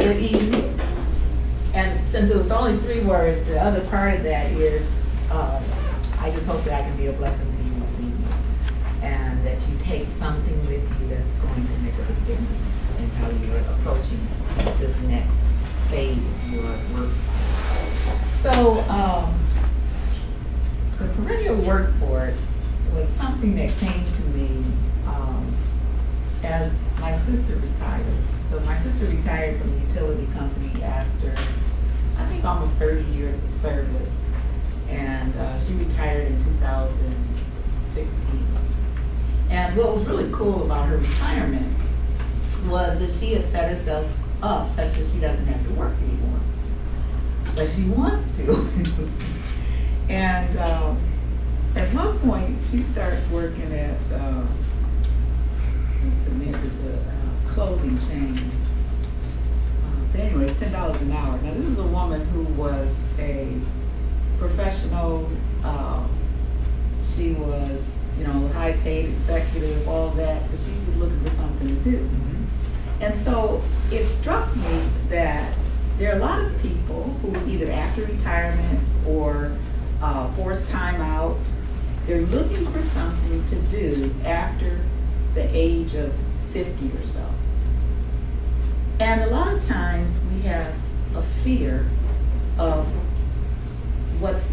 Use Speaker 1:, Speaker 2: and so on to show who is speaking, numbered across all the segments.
Speaker 1: good evening. And since it was only 3 words, the other part of that is, I just hope that I can be a blessing to you this evening. And that you take something with you that's going to make a big difference in how you're approaching this next phase of your work. So, the Perennial Workforce was something that came to me as my sister retired. So my sister retired from the utility company after, I think, almost 30 years of service. And she retired in 2016. And what was really cool about her retirement was that she had set herself up such that she doesn't have to work anymore. But she wants to. And at one point, she starts working at, what's the name? It's a clothing chain. But anyway, $10 an hour. Now, this is a woman who was a professional. She was, high-paid executive, all that, but she's just looking for something to do. Mm-hmm. And so it struck me that there are a lot of people who either after retirement or forced time out, they're looking for something to do after the age of 50 or so. And a lot of times we have a fear of what's,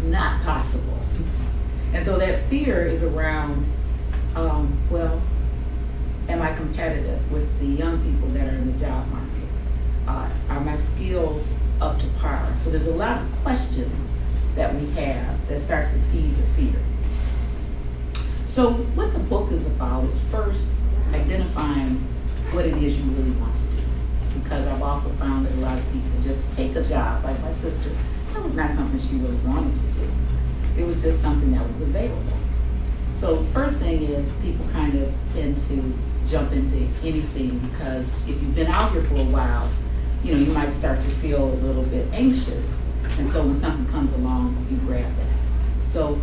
Speaker 1: not possible. And so that fear is around, well, am I competitive with the young people that are in the job market? Are my skills up to par? So there's a lot of questions that we have that starts to feed the fear. So what the book is about is first identifying what it is you really want to do. Because I've also found that a lot of people just take a job, like my sister. That was not something she really wanted to do. It was just something that was available. So first thing is people kind of tend to jump into anything because if you've been out here for a while, you might start to feel a little bit anxious. And so when something comes along, you grab that. So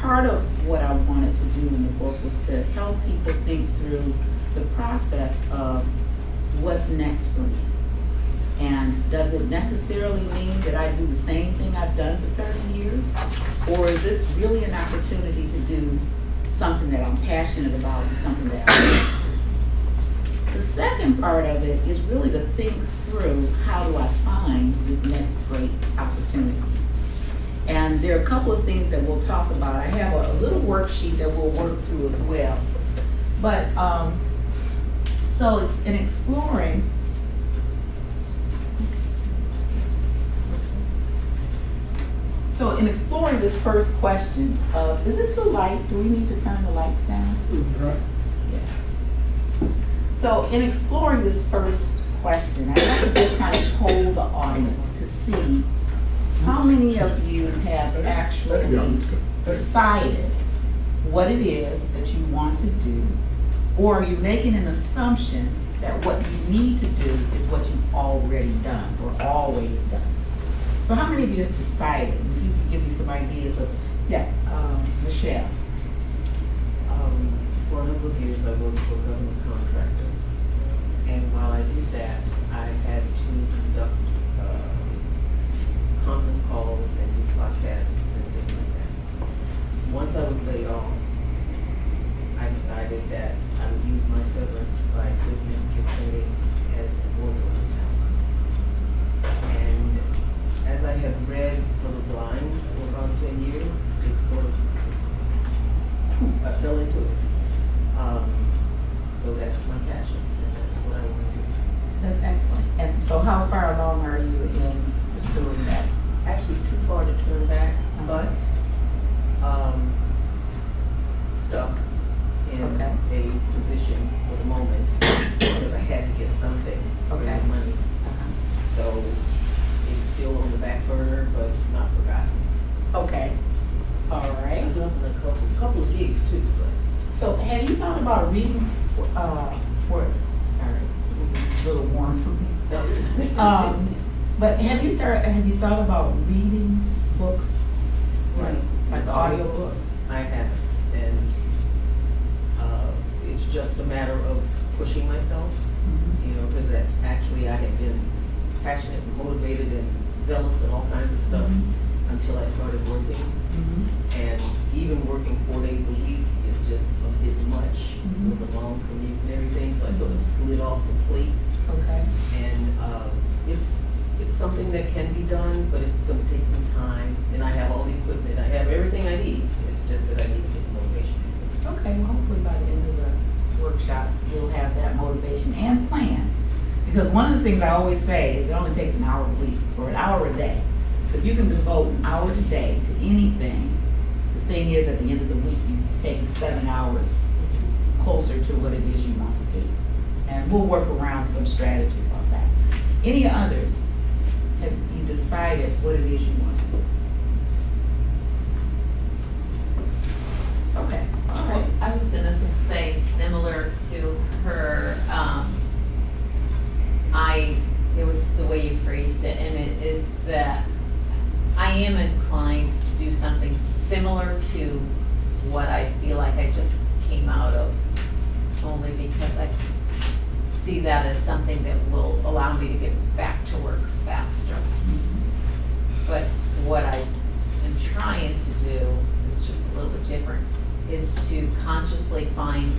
Speaker 1: part of what I wanted to do in the book was to help people think through the process of what's next for me. And does it necessarily mean that I do the same thing I've done for 30 years? Or is this really an opportunity to do something that I'm passionate about and something that I like? The second part of it is really to think through how do I find this next great opportunity. And there are a couple of things that we'll talk about. I have a little worksheet that we'll work through as well. But so it's in exploring. So in exploring this first question of, is it too light? Do we need to turn the lights down?
Speaker 2: Right.
Speaker 1: Yeah. So in exploring this first question, I'd like to just kind of poll the audience to see how many of you have actually decided what it is that you want to do, or are you making an assumption that what you need to do is what you've already done or always done? So how many of you have decided? If you can give me some ideas of, Michelle.
Speaker 3: For a number of years I worked for a government contractor. And while I did that, I had to conduct conference calls and do podcasts and things like that. Once I was laid off, I decided that I would use my severance to buy equipment and training as a voiceover talent. And as I have read For the Blind for about 10 years, it sort of, I fell into it. So that's my passion, and that's what I want to do.
Speaker 1: That's excellent. And so how far along are you in pursuing that?
Speaker 3: Actually, too far to turn back, but stuck in a position for the moment because I had to get something for the money. So it's still on the back burner, but not forgotten.
Speaker 1: Okay. All right.
Speaker 3: I've done a couple of gigs too, but.
Speaker 1: So have you thought about reading sorry, a little warm for me. But have you thought about reading books?
Speaker 3: Right.
Speaker 1: Like the audio books?
Speaker 3: I haven't, and it's just a matter of pushing myself, you know, because actually I had been passionate and motivated and zealous and all kinds of stuff until I started working. And even working 4 days a week is just a bit much with a long commute and everything, so I sort of slid off the plate.
Speaker 1: Okay.
Speaker 3: And it's something that can be done, but it's going to take some time. And I have all the equipment, I have everything I need. It's just that I need to get the motivation.
Speaker 1: Okay, well, hopefully by the end of the workshop, you'll have that motivation and plan. Because one of the things I always say is it only takes an hour a week or an hour a day. So if you can devote an hour a day to anything, the thing is at the end of the week, you take 7 hours closer to what it is you want to do. And we'll work around some strategy about that. Any others? Have you decided what it is you want to do? Okay, all right.
Speaker 2: I was gonna say similar to her, it was the way you phrased it, and it is that I am inclined to do something similar to what I feel like I just came out of, only because I see that as something that will allow me to get back to work faster. But what I am trying to do, it's just a little bit different, is to consciously find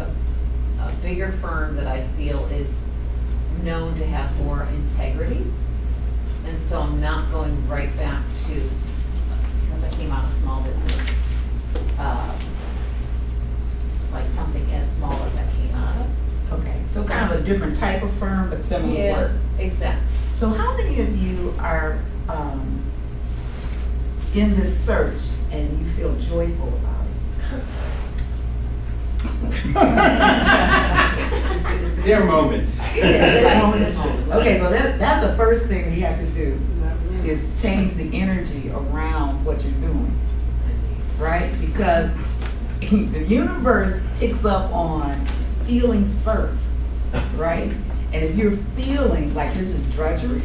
Speaker 2: a bigger firm that I feel is known to have more integrity. And so I'm not going right back to, because I came out of small business, like something as small as I came out of.
Speaker 1: Okay, so kind of a different type of firm, but similar work.
Speaker 2: Exactly.
Speaker 1: So how many of you are in this search and you feel joyful about it?
Speaker 4: There are moments.
Speaker 1: Okay, so that's the first thing we have to do, is change the energy around what you're doing, right? Because the universe picks up on feelings first, right? And if you're feeling like this is drudgery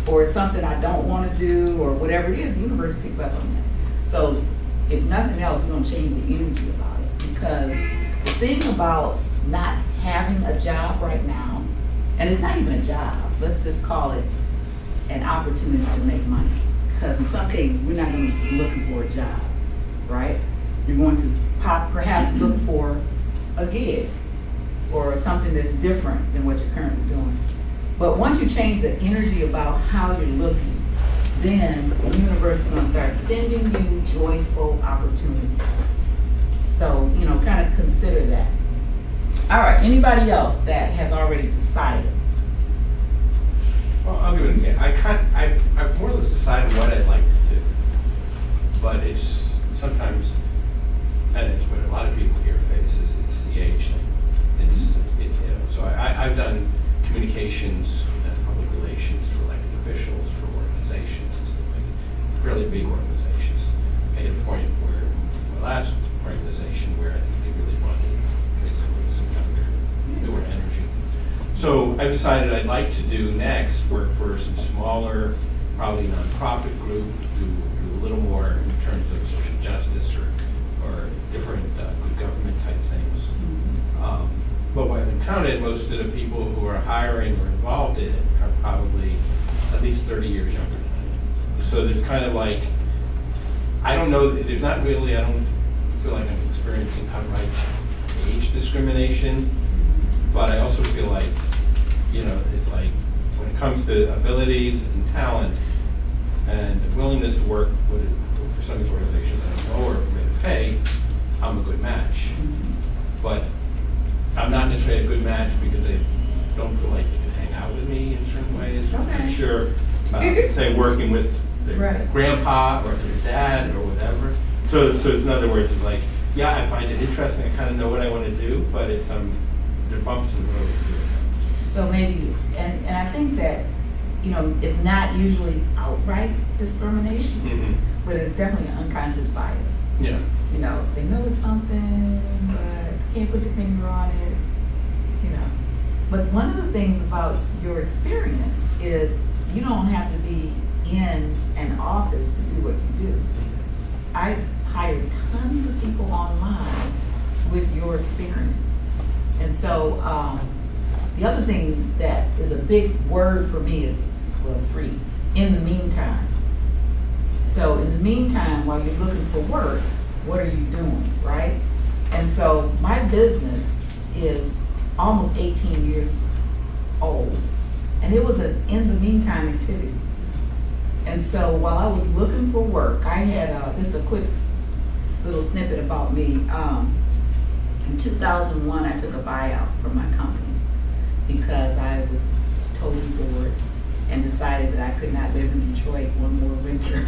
Speaker 1: or it's something I don't want to do or whatever it is, the universe picks up on that. So if nothing else, we're going to change the energy about it, because the thing about not having a job right now, and it's not even a job, let's just call it an opportunity to make money. Because in some cases, we're not going to be looking for a job, right? You're going to perhaps look for a gig or something that's different than what you're currently doing. But once you change the energy about how you're looking, then the universe is going to start sending you joyful opportunities. So, kind of consider that. All right, anybody else that has already decided?
Speaker 4: Well, I'll give it an example. I've more or less decided what I'd like to do, but it's sometimes, and it's what a lot of people here face, is it's the age thing. So I've done communications and public relations for elected officials, for organizations, and stuff like that, really big organizations. I hit a point where my last organization where I think they really wanted some younger, newer energy. So I decided I'd like to do next work for some smaller, probably nonprofit group, do a little more in terms of social justice or different good government type things. But what I've encountered, most of the people who are hiring or involved in it are probably at least 30 years younger than I am. So there's kind of like, I don't know, there's not really, I don't feel like I'm experiencing outright age discrimination, but I also feel like, it's like when it comes to abilities and talent and willingness to work for some of these organizations that I know are going to pay, I'm a good match. But I'm not necessarily a good match because they don't feel like they can hang out with me in certain ways.
Speaker 1: Okay.
Speaker 4: I'm sure, say, working with their grandpa or their dad or whatever. So it's in other words, it's like, yeah, I find it interesting. I kind of know what I want to do, but it's there are bumps in the road.
Speaker 1: So maybe, and I think that, it's not usually outright discrimination, but it's definitely an unconscious bias.
Speaker 4: Yeah.
Speaker 1: They know it's something, but can't put the finger on it, But one of the things about your experience is you don't have to be in an office to do what you do. I've hired tons of people online with your experience. And so the other thing that is a big word for me is, well, 3, in the meantime. So in the meantime, while you're looking for work, what are you doing, right? And so my business is almost 18 years old, and it was an in the meantime activity. And so while I was looking for work, I had just a quick little snippet about me. In 2001, I took a buyout from my company because I was totally bored and decided that I could not live in Detroit one more winter.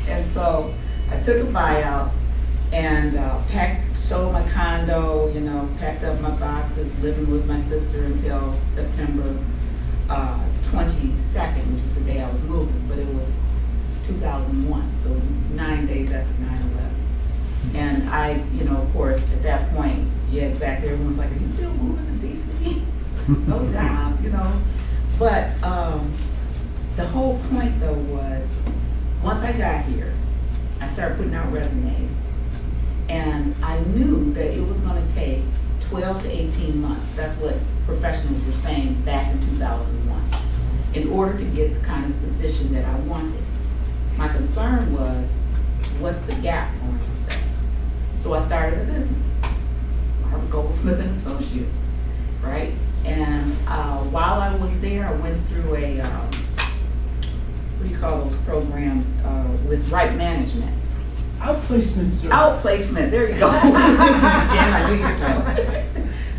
Speaker 1: And so I took a buyout and sold my condo, packed up my boxes, living with my sister until September 22nd, which was the day I was moving, but it was 2001, so 9 days after 9/11. And I, of course, at that point, yeah, exactly, everyone's like, are you still moving to DC? No job, But the whole point, though, was once I got here, I started putting out resumes, and I knew that it was going to take 12 to 18 months. That's what professionals were saying back in 2001, in order to get the kind of position that I wanted. My concern was, what's the gap going to say? So I started a business, Marva, Goldsmith and Associates, right? And while I was there, I went through a, what do you call those programs, with right management.
Speaker 5: Outplacement service.
Speaker 1: Outplacement, there you go. Again, I knew you'd know.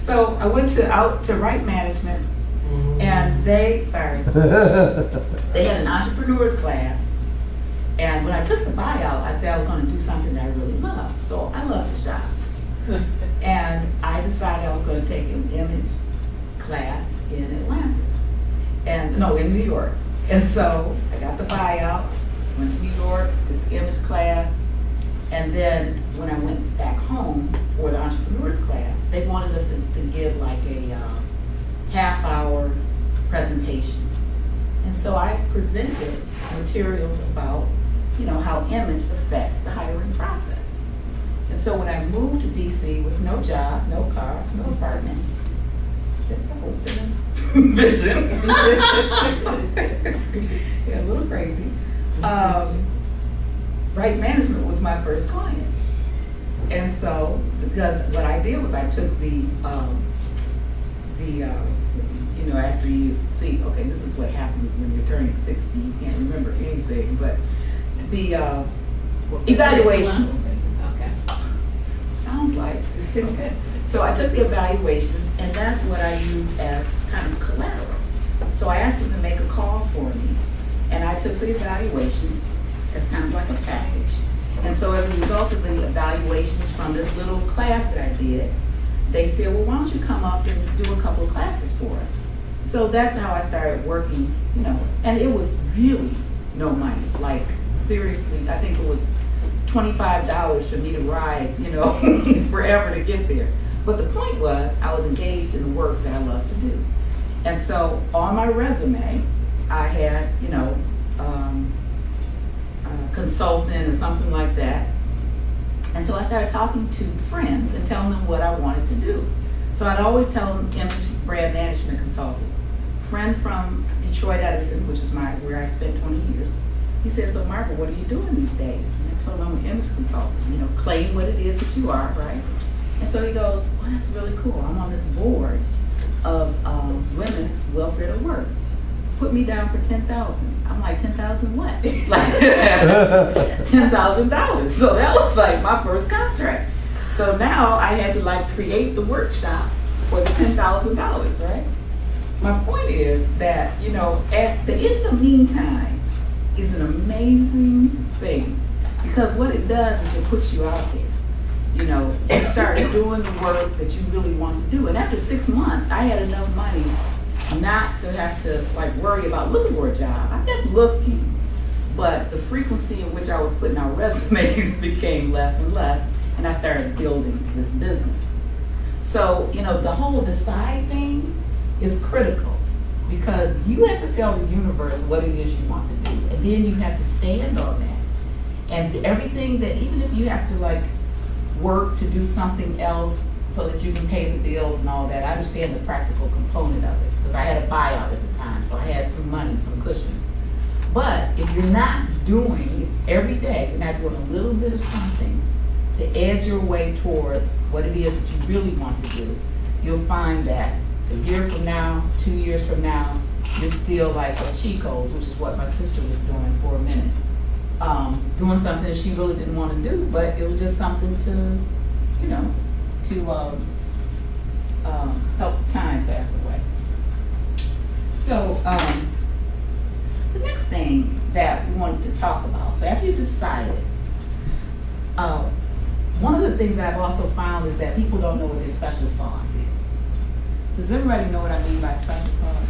Speaker 1: So I went to right management, and they had an entrepreneurs class. And when I took the buyout, I said I was going to do something that I really love. So I love to shop. And I decided I was going to take an image class in Atlanta. In New York. And so I got the buyout, went to New York, took the image class. And then when I went back home for the entrepreneurs class, they wanted us to give like a half-hour presentation. And so I presented materials about, how image affects the hiring process. And so when I moved to DC with no job, no car, no apartment, just a hope and a vision. Yeah, a little crazy. Right management was my first client. And so, because what I did was I took after you see, okay, this is what happens when you're turning 60, you can't remember anything, but the evaluations.
Speaker 2: Okay.
Speaker 1: Sounds like. Okay. So I took the evaluations, and that's what I used as kind of collateral. So I asked them to make a call for me, and I took the evaluations as kind of like a package. And so as a result of the evaluations from this little class that I did, they said, well, why don't you come up and do a couple of classes for us? So that's how I started working, and it was really no money. Like, seriously, I think it was $25 for me to ride, forever to get there. But the point was, I was engaged in the work that I love to do. And so on my resume, I had, consultant or something like that. And so I started talking to friends and telling them what I wanted to do. So I'd always tell them image brand management consultant. Friend from Detroit Edison, which is where I spent 20 years, he said, so Marva, what are you doing these days? And I told him I'm an image consultant, claim what it is that you are, right? And so he goes, well, that's really cool. I'm on this board of women's welfare to work. Put me down for $10,000. I'm like, 10,000 what? It's like $10,000. So that was like my first contract. So now I had to create the workshop for the $10,000, right? My point is that, in the meantime is an amazing thing, because what it does is it puts you out there. You start doing the work that you really want to do. And after 6 months, I had enough money not to have to worry about looking for a job. I kept looking, but the frequency in which I was putting out resumes became less and less, and I started building this business. So, the whole decide thing is critical, because you have to tell the universe what it is you want to do, and then you have to stand on that. And everything that, even if you have to work to do something else so that you can pay the bills and all that. I understand the practical component of it, because I had a buyout at the time, so I had some money, some cushion. But if you're not doing every day, you're not doing a little bit of something to edge your way towards what it is that you really want to do, you'll find that a year from now, 2 years from now, you're still like a Chico's, which is what my sister was doing for a minute. Doing something that she really didn't want to do, but it was just something to, you know, to help time pass away. So the next thing that we wanted to talk about, so after you decided, one of the things that I've also found is that people don't know what their special sauce is. Does everybody know what I mean by special sauce?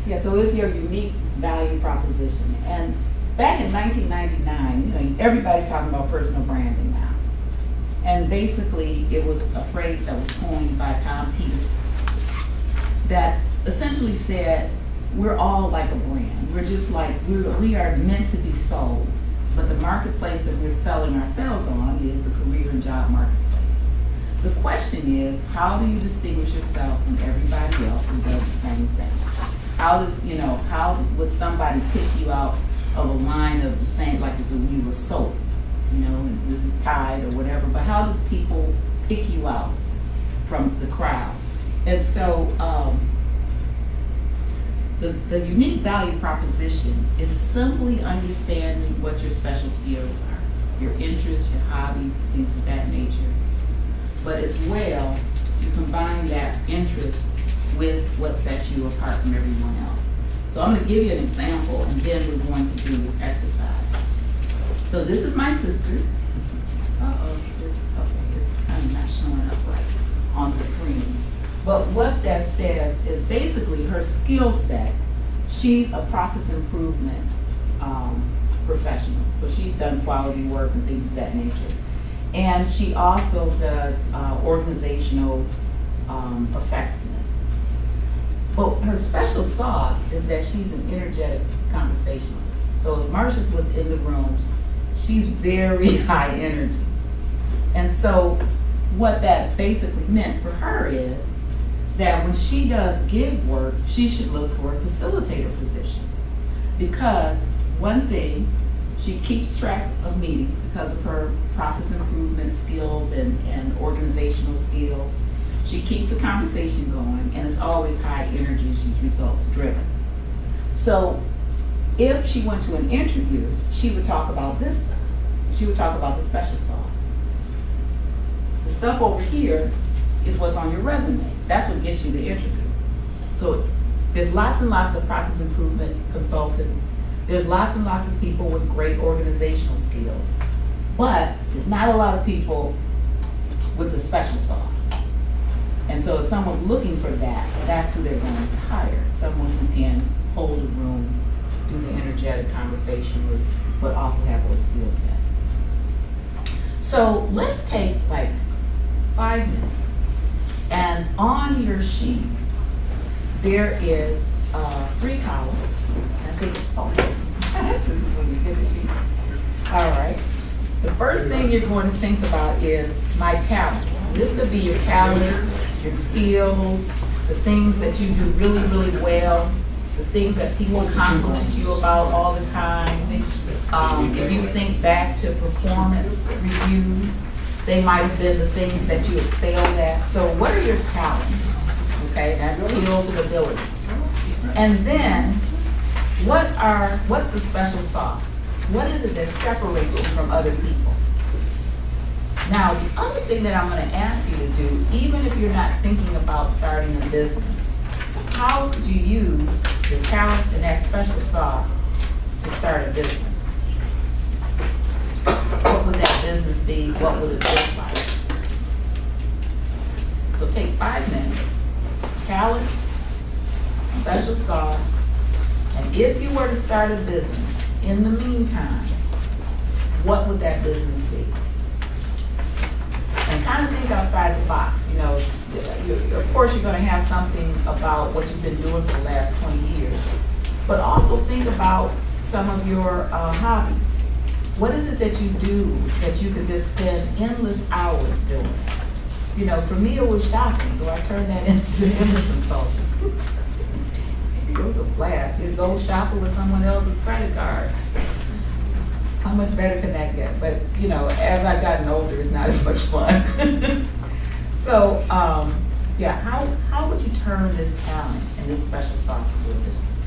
Speaker 1: Yeah, so it's your unique value proposition. And back in 1999, you know, everybody's talking about personal branding now. And basically, it was a phrase that was coined by Tom Peters that essentially said, we're all like a brand. We're just like, we are meant to be sold. But the marketplace that we're selling ourselves on is the career and job marketplace. The question is, how do you distinguish yourself from everybody else who does the same thing? How does, you know, how would somebody pick you out of a line of the same, like if you were soap, you know, and this is Tide or whatever, but how do people pick you out from the crowd? And so the unique value proposition is simply understanding what your special skills are, your interests, your hobbies, things of that nature. But as well, you combine that interest with what sets you apart from everyone else. So I'm going to give you an example, and then we're going to do this exercise. So this is my sister. It's kind of not showing up right on the screen. But what that says is basically her skill set. She's a process improvement professional. So she's done quality work and things of that nature. And she also does organizational effectiveness. But her special sauce is that she's an energetic conversationalist. So if Marsha was in the room, she's very high energy. And so what that basically meant for her is that when she does gig work, she should look for facilitator positions. Because one thing, she keeps track of meetings because of her process improvement skills and organizational skills. She keeps the conversation going, and it's always high energy, and she's results driven. So if she went to an interview, she would talk about this stuff. She would talk about the special sauce. The stuff over here is what's on your resume. That's what gets you the interview. So there's lots and lots of process improvement consultants. There's lots and lots of people with great organizational skills. But there's not a lot of people with the special sauce. And so if someone's looking for that, that's who they're going to hire. Someone who can hold a room, do the energetic conversation with, but also have those skill sets. So let's take like 5 minutes. And on your sheet, there is 3 columns. I think, this is when you get the sheet. All right. The first thing you're going to think about is my talents. This could be your talents, your skills, the things that you do really, really well, the things that people compliment you about all the time. If you think back to performance reviews, they might have been the things that you excelled at. So what are your talents? Okay, that's skills and abilities. And then, what's the special sauce? What is it that separates you from other people? Now, the other thing that I'm going to ask you to do, even if you're not thinking about starting a business, how could you use your talents and that special sauce to start a business? What would that business be? What would it look like? So take 5 minutes, talents, special sauce, and if you were to start a business, in the meantime, what would that business be? And kind of think outside the box. You know, of course you're going to have something about what you've been doing for the last 20 years, but also think about some of your hobbies. What is it that you do that you could just spend endless hours doing? you know, for me it was shopping, so I turned that into image consulting. It was a blast. You'd go shopping with someone else's credit cards. How much better can that get? But, you know, as I've gotten older, it's not as much fun. So, yeah, how would you turn this talent and this special sauce into a business?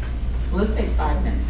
Speaker 1: So let's take 5 minutes.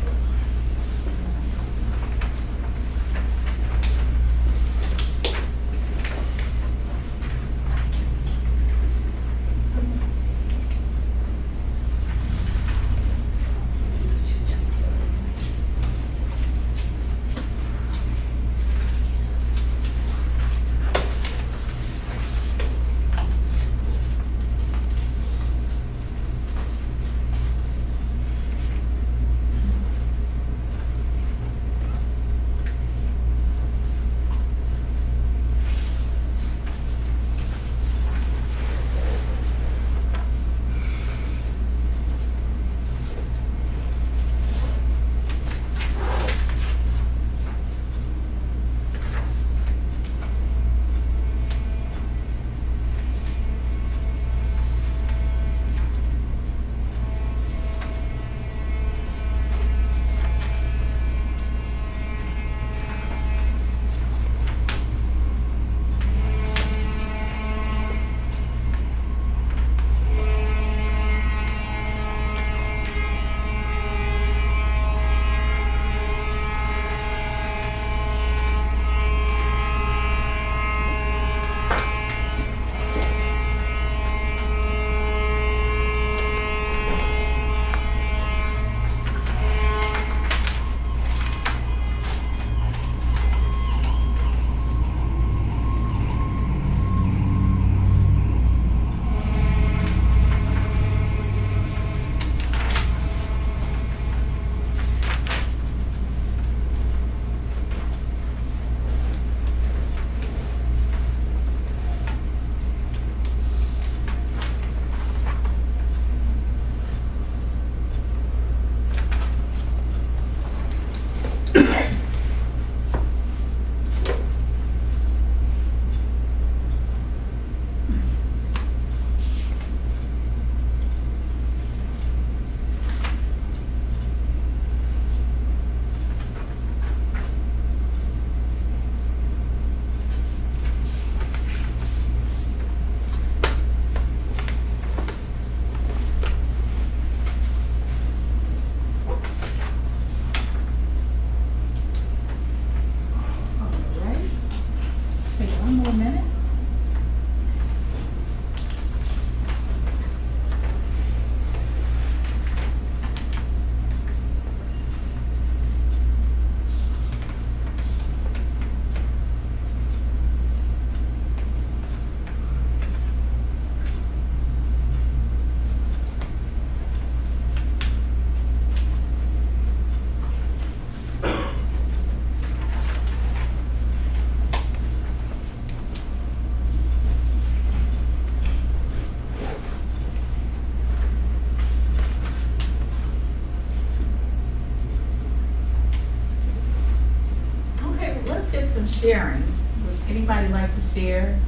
Speaker 1: Sharing. Would anybody like to share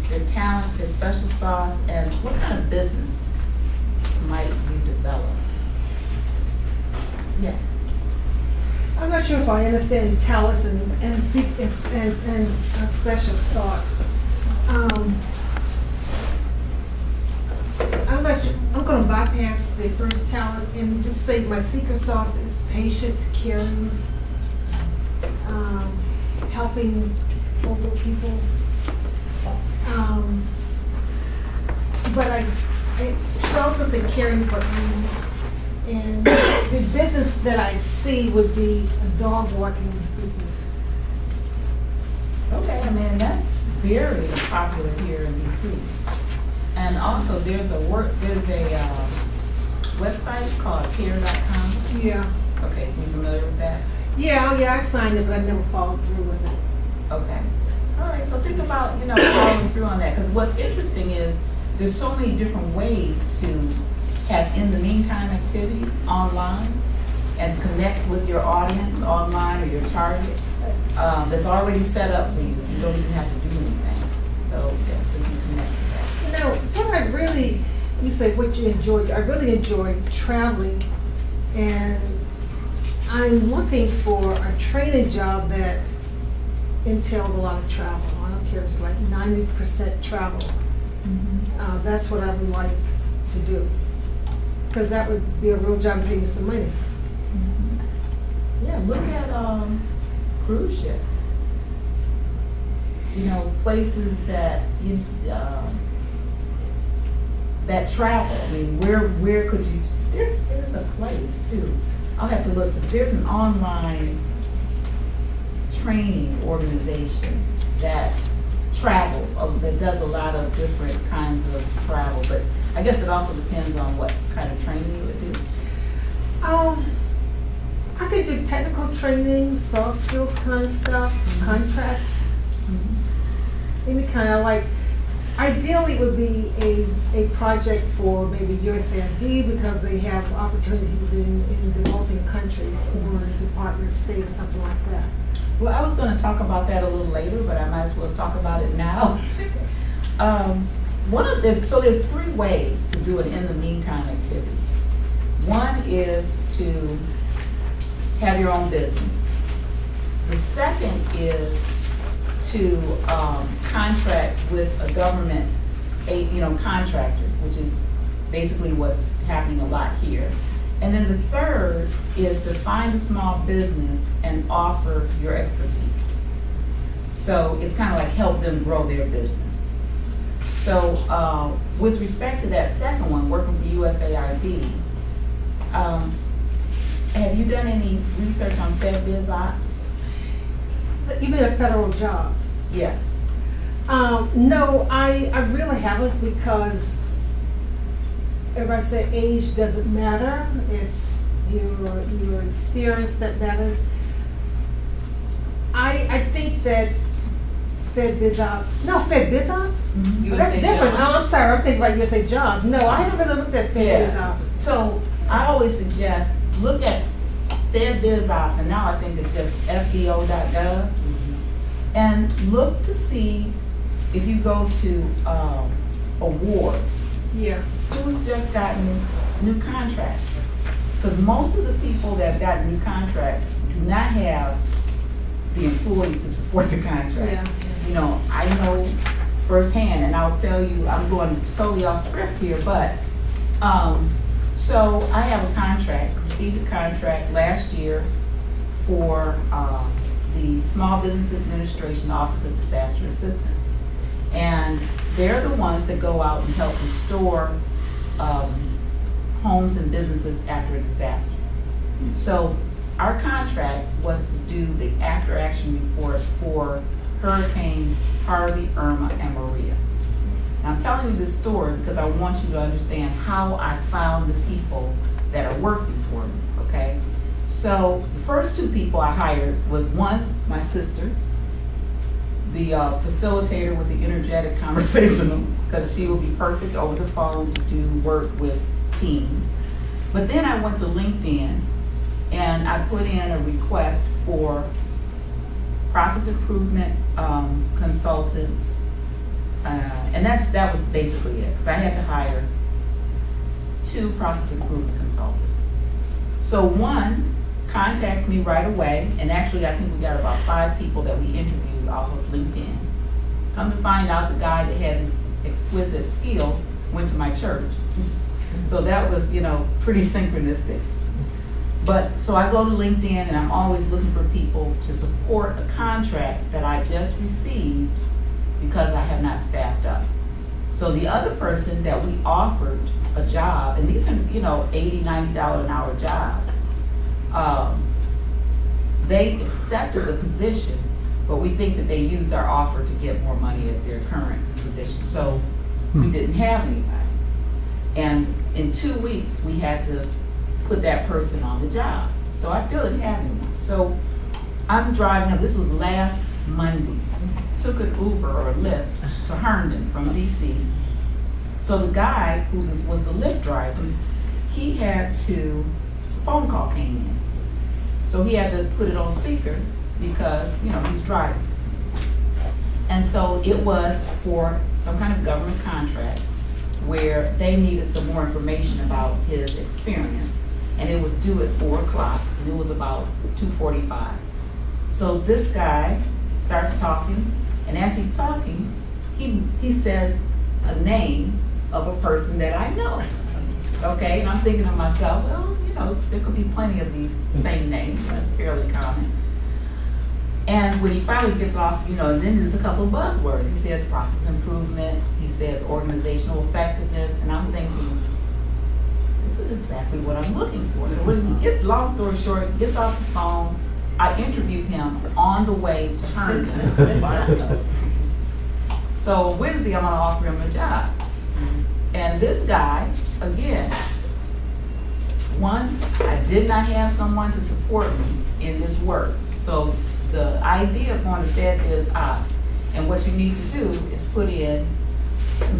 Speaker 1: their talents, their special sauce, and what kind of business might you develop? Yes.
Speaker 6: I'm not sure if I understand talents and special sauce. I'm not sure. I'm going to bypass the first talent and just say my secret sauce is patience, caring, helping older people. But I should also say caring for animals. And the business that I see would be a dog walking business.
Speaker 1: Okay, I mean, that's very popular here in DC. And also there's a website called care.com.
Speaker 6: Yeah.
Speaker 1: Okay, so you're familiar with that?
Speaker 6: Yeah, I signed it, but I never followed through with it.
Speaker 1: Okay. All right, so think about, following through on that. Because what's interesting is there's so many different ways to have in the meantime activity online and connect with your audience online or your target that's already set up for you, so you don't even have to do anything. So, yeah, so you can connect.
Speaker 6: what I really, you say what you enjoyed, I really enjoyed traveling, and I'm looking for a training job that entails a lot of travel. I don't care, it's like 90% travel. That's what I would like to do, because that would be a real job and pay me some money.
Speaker 1: Yeah, look at cruise ships. You know, places that you that travel. I mean, where could you? There's a place too. I'll have to look. But there's an online training organization that travels, that does a lot of different kinds of travel. But I guess it also depends on what kind of training you would do.
Speaker 6: I could do technical training, soft skills kind of stuff, contracts, any kind of like, ideally it would be a project for maybe USAID because they have opportunities in developing countries or Department of State or something like that.
Speaker 1: Well, I was going to talk about that a little later, but I might as well talk about it now. So there's three ways to do an in the meantime activity. One is to have your own business. The second is to contract with a government, contractor, which is basically what's happening a lot here. And then the third is to find a small business and offer your expertise. So it's kind of like help them grow their business. So with respect to that second one, working for USAID, have you done any research on FedBizOps?
Speaker 6: You mean a federal job?
Speaker 1: Yeah.
Speaker 6: No, I really haven't, because if I say age doesn't matter, it's your experience that matters. I think that FedBizOps,
Speaker 2: You would
Speaker 6: that's
Speaker 2: say
Speaker 6: different.
Speaker 2: jobs.
Speaker 6: Oh, I'm sorry, I'm thinking about USA Jobs. No, I haven't really looked at FedBizOps.
Speaker 1: So I always suggest look at FedBizOps, and now I think it's just fdo.gov, and look to see if you go to awards,
Speaker 6: Yeah.
Speaker 1: who's just gotten new contracts. Because most of the people that have gotten new contracts do not have the employees to support the contract.
Speaker 6: Yeah.
Speaker 1: You know, I know firsthand, and I'll tell you, I'm going totally off script here, but, so I have a contract, received a contract last year for the Small Business Administration Office of Disaster Assistance. And they're the ones that go out and help restore homes and businesses after a disaster. So our contract was to do the after action report for Hurricanes Harvey, Irma, and Maria. Now, I'm telling you this story because I want you to understand how I found the people that are working for me, okay? So the first two people I hired was one, my sister, the facilitator with the energetic conversational, because she will be perfect over the phone to do work with teams. But then I went to LinkedIn and I put in a request for process improvement consultants, and that was basically it, because I had to hire 2 process improvement consultants. So one contacts me right away, and actually I think we got about 5 people that we interviewed off of LinkedIn. Come to find out, the guy that had these exquisite skills went to my church. So that was, pretty synchronistic. But, so I go to LinkedIn and I'm always looking for people to support a contract that I just received because I have not staffed up. So the other person that we offered a job, and these are, $80, $90 an hour jobs, they accepted the position, but we think that they used our offer to get more money at their current position. So we didn't have anybody. And in 2 weeks, we had to put that person on the job. So I still didn't have anyone. So I'm driving, this was last Monday, took an Uber or a Lyft to Herndon from DC. So the guy who was the Lyft driver, he had to, a phone call came in. So he had to put it on speaker because, he's driving. And so it was for some kind of government contract where they needed some more information about his experience. And it was due at 4 o'clock, and it was about 2:45. So this guy starts talking, and as he's talking, he says a name of a person that I know. Okay, and I'm thinking to myself, well, you know, there could be plenty of these same names, that's fairly common. And when he finally gets off, you know, and then there's a couple of buzzwords. He says process improvement, he says organizational effectiveness, and I'm thinking, this is exactly what I'm looking for. So when he gets, long story short, he gets off the phone, I interviewed him on the way to Herndon. So Wednesday, I'm gonna offer him a job. And this guy, again, one, I did not have someone to support me in this work. So the idea of going to bed is ops. And what you need to do is put in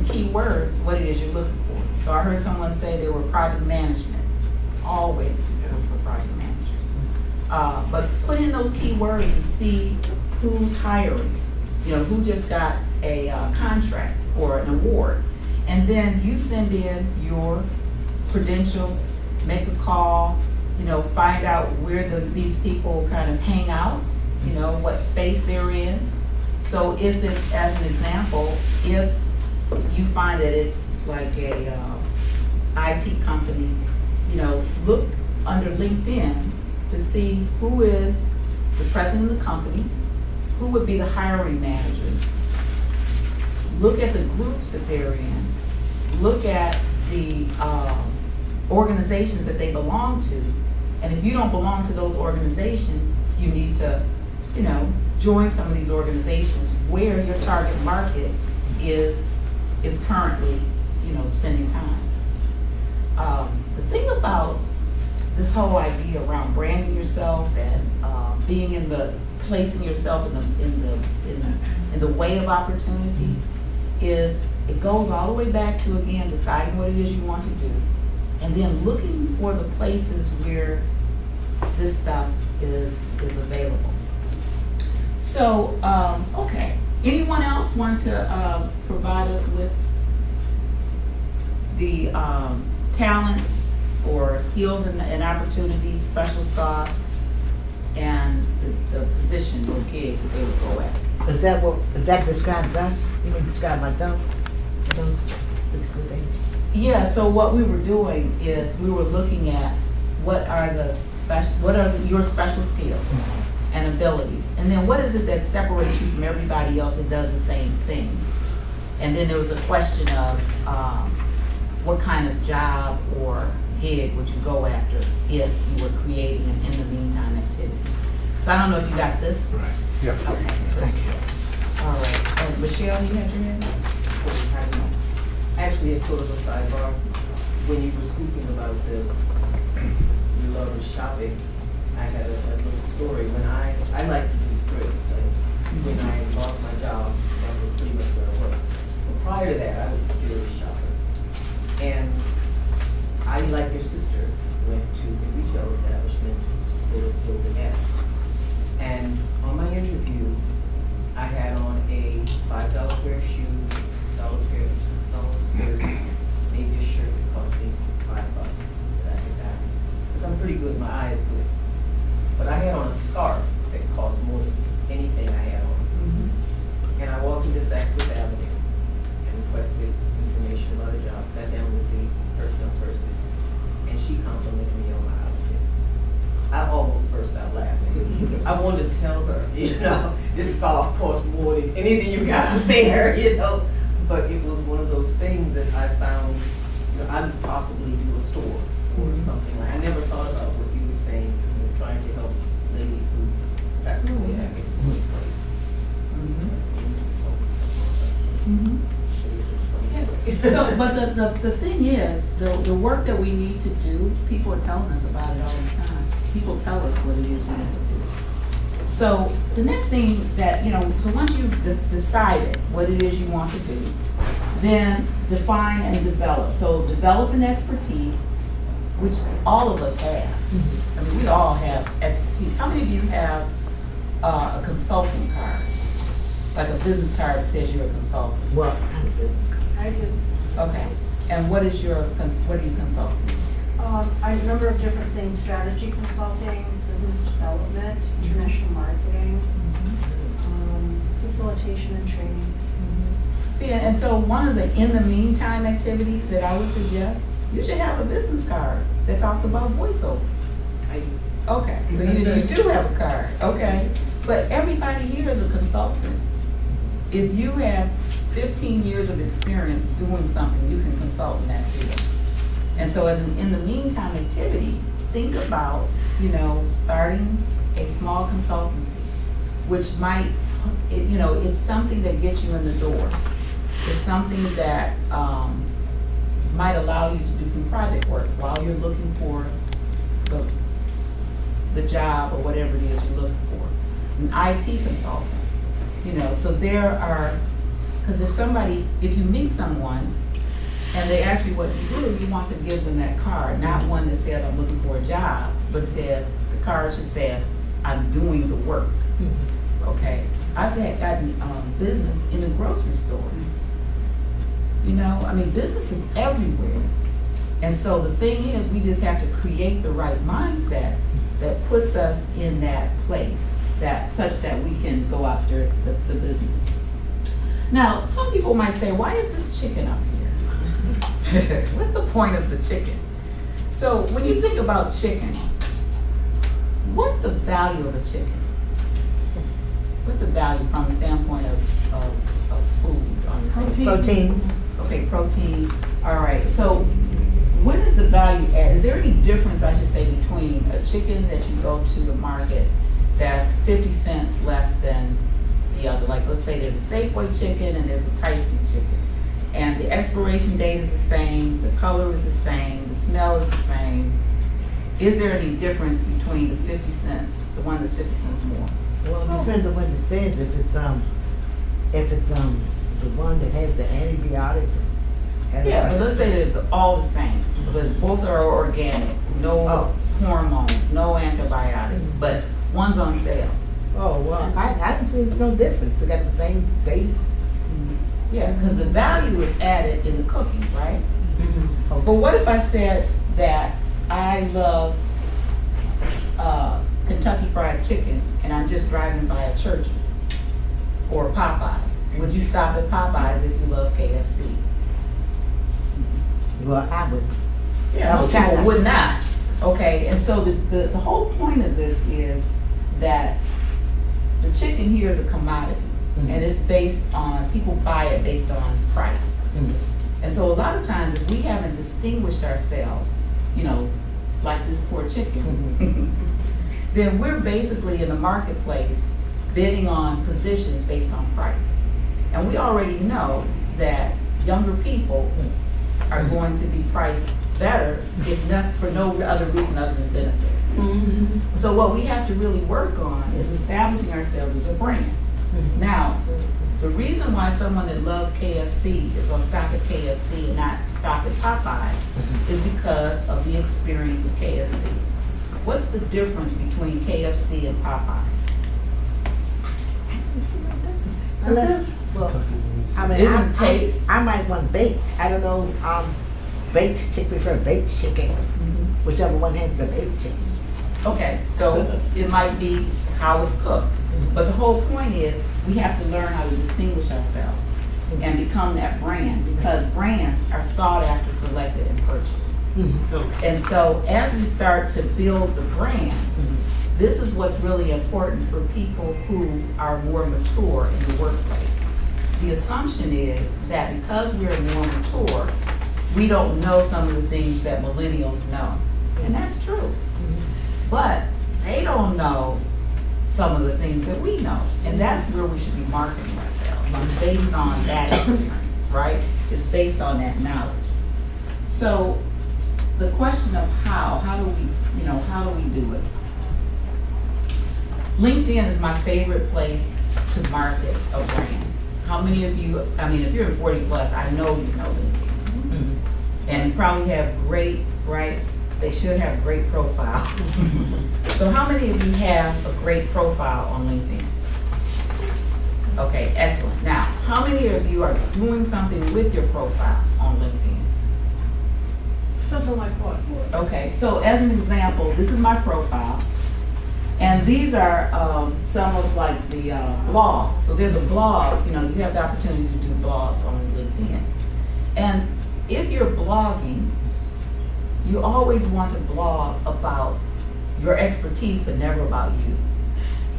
Speaker 1: key words, what it is you're looking for. So I heard someone say they were project management. Always look for project managers. But put in those key words and see who's hiring. You know, who just got a contract or an award. And then you send in your credentials, make a call, you know, find out where these people kind of hang out, you know, what space they're in. So if it's, as an example, if you find that it's like a IT company, you know, look under LinkedIn to see who is the president of the company, who would be the hiring manager. Look at the groups that they're in. Look at the organizations that they belong to. And if you don't belong to those organizations, you need to, you know, join some of these organizations where your target market is currently, you know, spending time. The thing about this whole idea around branding yourself and being in the placing yourself in the way of opportunity is it goes all the way back to, again, deciding what it is you want to do and then looking for the places where this stuff is available. So, okay. Anyone else want to provide us with the talents or skills and opportunities, special sauce, and the position or gig that they would go at?
Speaker 7: Is that describes us? You mean describe myself? Those particular things?
Speaker 1: Yeah, so what we were doing is we were looking at what are your special skills and abilities, and then what is it that separates you from everybody else that does the same thing. And then there was a question of what kind of job or gig would you go after if you were creating an in the meantime activity. So I don't know if you got this.
Speaker 8: Right. Yeah.
Speaker 1: Okay.
Speaker 8: Thank you.
Speaker 1: All right. And Michelle, you have your hand up?
Speaker 3: Actually, it's sort of a sidebar. When you were speaking about the love of shopping, I had a little story. When I like to do thrift. When I lost my job, that was pretty much where I was. But prior to that, I was a serious shopper. And I, like your sister, went to the retail establishment to sort of fill the gap. And on my interview, I had on a $5 pair of shoes, $6 pair, $6 skirt, maybe a shirt that cost me $5 that I could have. Because I'm pretty good, my eye is good. But I had on a scarf that cost more than anything I had on. And I walked into Saks Fifth Avenue and requested information about a job, sat down with the person, and she complimented me on my outfit. I almost burst out laughing. I wanted to tell her, you know, this scarf costs more than anything you got there, you know. But it was one of those things that I found, you know, I would possibly do a store or something like. I never thought about what you were saying, you know, trying to help ladies who that's the way I get to this place.
Speaker 1: So, but the thing is, the work that we need to do, people are telling us about it all the time. People tell us what it is we need to do. So the next thing that, you know, so once you've decided what it is you want to do, then define and develop. So develop an expertise, which all of us have. I mean, we all have expertise. How many of you have a consulting card? Like a business card that says you're a consultant?
Speaker 7: What kind of business?
Speaker 6: I do.
Speaker 1: Okay. And what are you consulting?
Speaker 8: A number of different things, strategy consulting, business development, international marketing, facilitation and training.
Speaker 1: See, and so one of the in the meantime activities that I would suggest, you should have a business card that talks about voiceover.
Speaker 3: I do.
Speaker 1: Okay, so you do have a card, okay. But everybody here is a consultant. If you have 15 years of experience doing something, you can consult in that field. And so as an in the meantime activity, think about, starting a small consultancy, which might, it's something that gets you in the door. It's something that might allow you to do some project work while you're looking for the job or whatever it is you're looking for. An IT consultant, so there are, because if you meet someone and they ask you what you do, you want to give them that card, not one that says I'm looking for a job, but the card just says I'm doing the work. Okay, I've gotten business in a grocery store. Business is everywhere. And so the thing is, we just have to create the right mindset that puts us in that place, such that we can go after the business. Now, some people might say, why is this chicken up here? What's the point of the chicken? So when you think about chicken, what's the value of a chicken? What's the value from the standpoint of food on the table?
Speaker 7: Protein.
Speaker 1: Okay, protein. All right. So what is the value add? Is there any difference, I should say, between a chicken that you go to the market that's 50 cents less than the other? Like, let's say there's a Safeway chicken and there's a Tyson's chicken. And the expiration date is the same, the color is the same, the smell is the same. Is there any difference between the 50 cents, the one that's 50 cents more?
Speaker 7: Well, it depends on what it says. If it's the one that has the antibiotics.
Speaker 1: Yeah, but let's say it's all the same, but both are organic, no hormones, no antibiotics, but one's on sale.
Speaker 7: Oh, well, I don't think there's no difference. They got the same base.
Speaker 1: Yeah, because the value is added in the cooking, right?
Speaker 7: Okay.
Speaker 1: But what if I said that I love Kentucky Fried Chicken and I'm just driving by a Church's or Popeyes? Would you stop at Popeyes if you love KFC?
Speaker 7: Well, I would.
Speaker 1: Yeah,
Speaker 7: I
Speaker 1: most
Speaker 7: would
Speaker 1: people would not. Okay, and so the whole point of this is that the chicken here is a commodity, and it's based on, people buy it based on price. And so a lot of times if we haven't distinguished ourselves, like this poor chicken, then we're basically in the marketplace bidding on positions based on price. And we already know that younger people are going to be priced better, if not for no other reason other than benefits. So what we have to really work on is establishing ourselves as a brand. Now, the reason why someone that loves KFC is going to stop at KFC and not stop at Popeyes is because of the experience of KFC. What's the difference between KFC and Popeyes?
Speaker 7: Unless, well, I mean,
Speaker 1: Isn't it taste?
Speaker 7: I might want baked. I don't know, baked chicken, prefer baked chicken, whichever one has the baked chicken.
Speaker 1: Okay, so it might be how it's cooked. But the whole point is we have to learn how to distinguish ourselves and become that brand, because brands are sought after, selected, and purchased. And so as we start to build the brand, this is what's really important for people who are more mature in the workplace. The assumption is that because we're more mature, we don't know some of the things that millennials know. And that's true. But they don't know some of the things that we know. And that's where we should be marketing ourselves. It's based on that experience, right? It's based on that knowledge. So the question of how do we do it? LinkedIn is my favorite place to market a brand. How many of you, if you're 40 plus, I know you know LinkedIn. And you probably have great, right? They should have great profiles. So how many of you have a great profile on LinkedIn? Okay, excellent. Now, how many of you are doing something with your profile on LinkedIn?
Speaker 8: Something like what?
Speaker 1: Okay, so as an example, this is my profile. And these are some of like the blogs. So there's a blog, you have the opportunity to do blogs on LinkedIn. And if you're blogging, you always want to blog about your expertise, but never about you.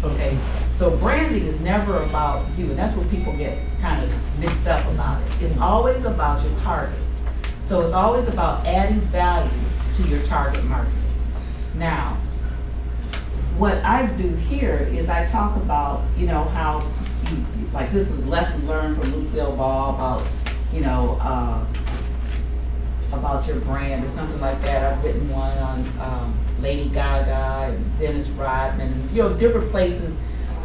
Speaker 1: Okay, so branding is never about you, and that's where people get kind of mixed up about it. It's always about your target. So it's always about adding value to your target market. Now, what I do here is I talk about, how like this is lessons learned from Lucille Ball about your brand or something like that. I've written one on Lady Gaga and Dennis Rodman, and different places.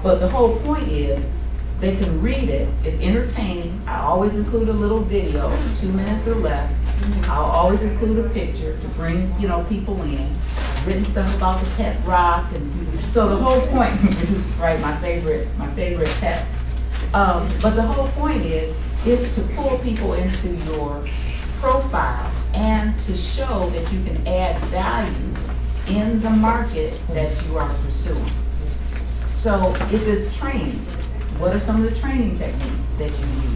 Speaker 1: But the whole point is they can read it. It's entertaining. I always include a little video, 2 minutes or less. I'll always include a picture to bring people in. I've written stuff about the pet rock, and so the whole point, which is my favorite pet. But the whole point is to pull people into your profile and to show that you can add value in the market that you are pursuing. So if it's training, what are some of the training techniques that you use?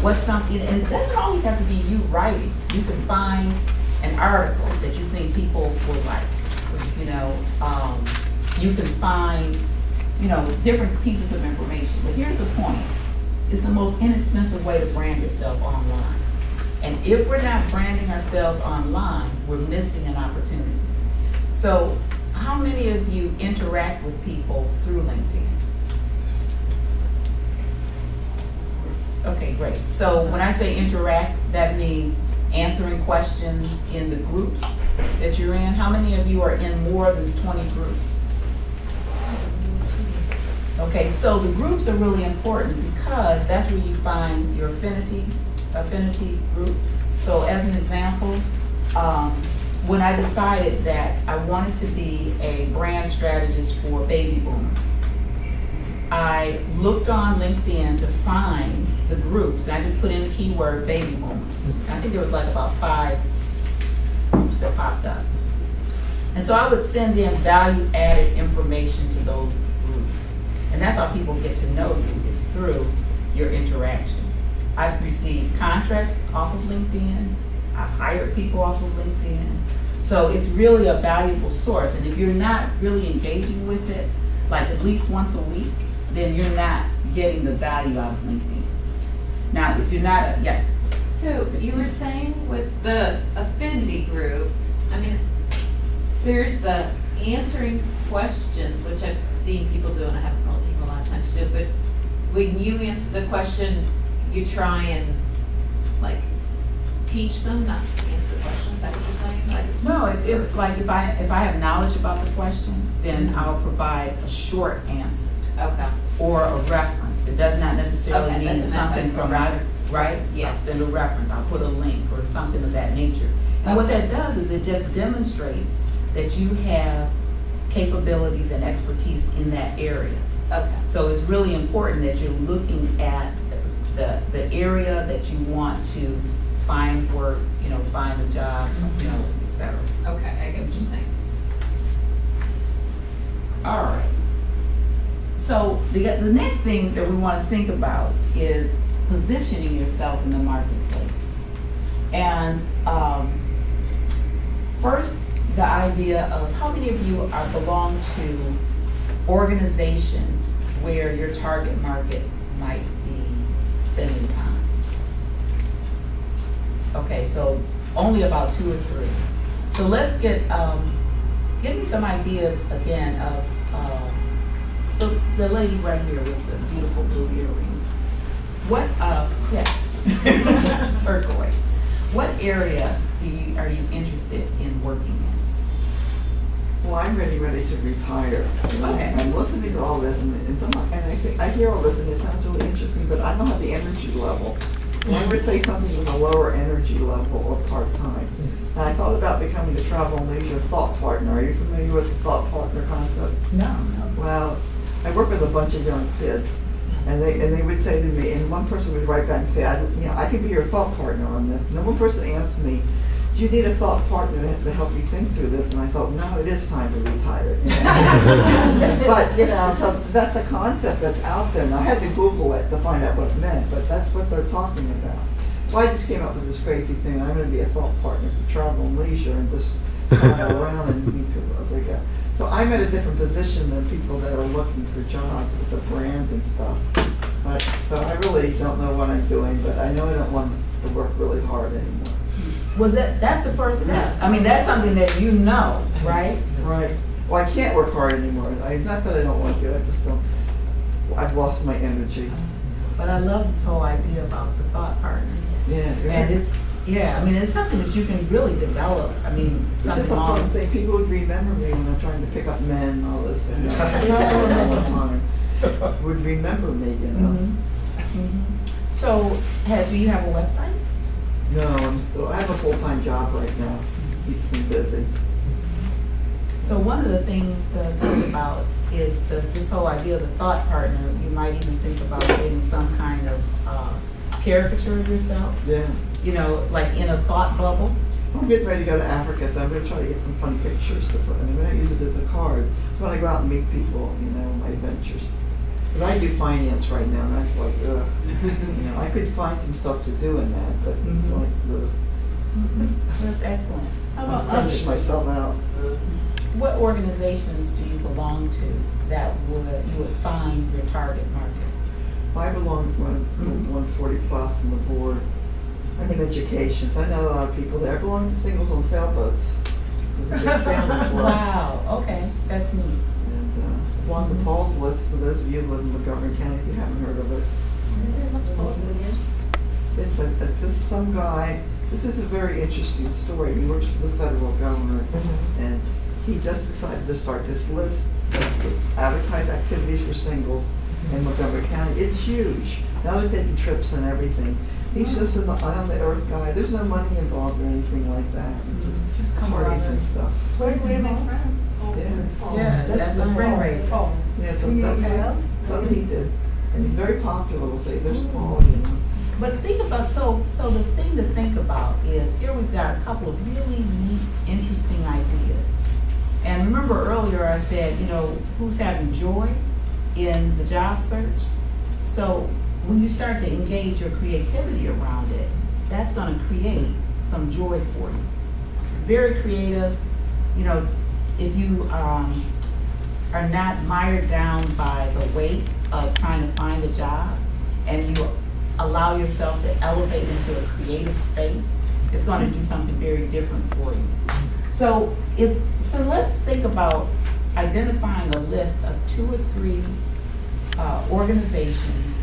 Speaker 1: What's something, and it doesn't always have to be you writing. You can find an article that you think people will like. You can find, different pieces of information. But here's the point. It's the most inexpensive way to brand yourself online. And if we're not branding ourselves online, we're missing an opportunity. So how many of you interact with people through LinkedIn? Okay, great. So when I say interact, that means answering questions in the groups that you're in. How many of you are in more than 20 groups? Okay, so the groups are really important because that's where you find your affinity groups. So as an example, when I decided that I wanted to be a brand strategist for baby boomers, I looked on LinkedIn to find the groups, and I just put in the keyword baby boomers. I think there was like about 5 groups that popped up. And so I would send in value-added information to those groups. And that's how people get to know you, is through your interaction. I've received contracts off of LinkedIn. I've hired people off of LinkedIn. So it's really a valuable source. And if you're not really engaging with it, like at least once a week, then you're not getting the value out of LinkedIn. Now, if you're not, yes.
Speaker 2: So you were saying with the affinity groups, there's the answering questions, which I've seen people do, and I haven't really taken a lot of time to do it, but when you answer the question, you try and teach them, not just answer the question. Is that what you're saying?
Speaker 1: No, if I have knowledge about the question, then I'll provide a short answer.
Speaker 2: Okay.
Speaker 1: Or a reference. It does not necessarily
Speaker 2: Okay,
Speaker 1: mean
Speaker 2: that's
Speaker 1: something from
Speaker 2: reference.
Speaker 1: right?
Speaker 2: Yes.
Speaker 1: I'll send a reference. I'll put a link or something of that nature. And what that does is it just demonstrates that you have capabilities and expertise in that area.
Speaker 2: Okay.
Speaker 1: So it's really important that you're looking at the area that you want to find work, find a job, et cetera.
Speaker 2: Okay, I get what you're saying.
Speaker 1: All right. So the next thing that we want to think about is positioning yourself in the marketplace. And first, the idea of how many of you belong to organizations where your target market might be spending time. Okay, so only about 2 or 3. So let's give me some ideas again of the lady right here with the beautiful blue earrings. Yes, turquoise. What area are you interested in working in?
Speaker 9: Well, I'm ready to retire.
Speaker 1: Okay.
Speaker 9: I'm listening to all this, and I hear all this, and it sounds really interesting, but I don't have the energy level. And I would say something with a lower energy level or part-time. And I thought about becoming a travel and leisure thought partner. Are you familiar with the thought partner concept?
Speaker 1: No.
Speaker 9: Well, I work with a bunch of young kids, and they would say to me, and one person would write back and say, I can be your thought partner on this. And then one person asked me, do you need a thought partner to help you think through this? And I thought, no, it is time to retire. But, so that's a concept that's out there. And I had to Google it to find out what it meant, but that's what they're talking about. So I just came up with this crazy thing. I'm going to be a thought partner for travel and leisure and just travel around and meet people as I go. So I'm at a different position than people that are looking for jobs with the brand and stuff. So I really don't know what I'm doing, but I know I don't want to work really hard anymore.
Speaker 1: Well, that's the first step. I mean, that's something that you know, right?
Speaker 9: Right. Well, I can't work hard anymore. Not that I don't want to. I just don't. I've lost my energy.
Speaker 1: But I love this whole idea about the thought partner.
Speaker 9: Yeah.
Speaker 1: And it's something that you can really develop. I mean,
Speaker 9: It's
Speaker 1: something
Speaker 9: just a fun
Speaker 1: long.
Speaker 9: thing. People would remember me when I'm trying to pick up men and all this. And all the time. Would remember me,
Speaker 1: Mhm. Mhm. So, do you have a website?
Speaker 9: No, I have a full-time job right now. Keeps me busy.
Speaker 1: So one of the things to think about is this whole idea of the thought partner. You might even think about getting some kind of caricature of yourself,
Speaker 9: Yeah.
Speaker 1: like in a thought bubble.
Speaker 9: I'm getting ready to go to Africa, so I'm going to try to get some funny pictures to put. I mean, I use it as a card. So when I go out and meet people, my adventures. But I do finance right now, and that's like, ugh. I could find some stuff to do in that, but it's
Speaker 1: Mhm.
Speaker 9: like, ugh.
Speaker 1: That's excellent. How
Speaker 9: I'll
Speaker 1: about
Speaker 9: punish
Speaker 1: others?
Speaker 9: myself out.
Speaker 1: What organizations do you belong to that you would find your target market?
Speaker 9: I belong to 140 plus on the board. I'm in education, so I know a lot of people there. I belong to Singles on Sailboats. It's a big sailing club.
Speaker 1: Wow, okay, that's neat.
Speaker 9: And I belong to Paul's List, for those of you who live in Montgomery County, if you haven't heard of it. It's just some guy. This is a very interesting story. He works for the federal government, and he just decided to start this list of advertised activities for singles in Montgomery County. It's huge. Now they're taking trips and everything. He's just an on-the-earth guy. There's no money involved or anything like that. It's just
Speaker 1: come
Speaker 9: parties
Speaker 1: around
Speaker 9: and stuff.
Speaker 8: Where do you make friends?
Speaker 1: Yeah, that's a fundraiser.
Speaker 8: Oh.
Speaker 9: Yeah, so
Speaker 8: Okay.
Speaker 9: that's what he did. And he's very popular, we'll say. There's Paul,
Speaker 1: But think about, so the thing to think about is, here we've got a couple of really neat, interesting ideas. And remember earlier I said, who's having joy in the job search? So when you start to engage your creativity around it, that's going to create some joy for you. It's very creative. If you are not mired down by the weight of trying to find a job, and you allow yourself to elevate into a creative space, it's going to do something very different for you. So let's think about identifying a list of 2 or 3 organizations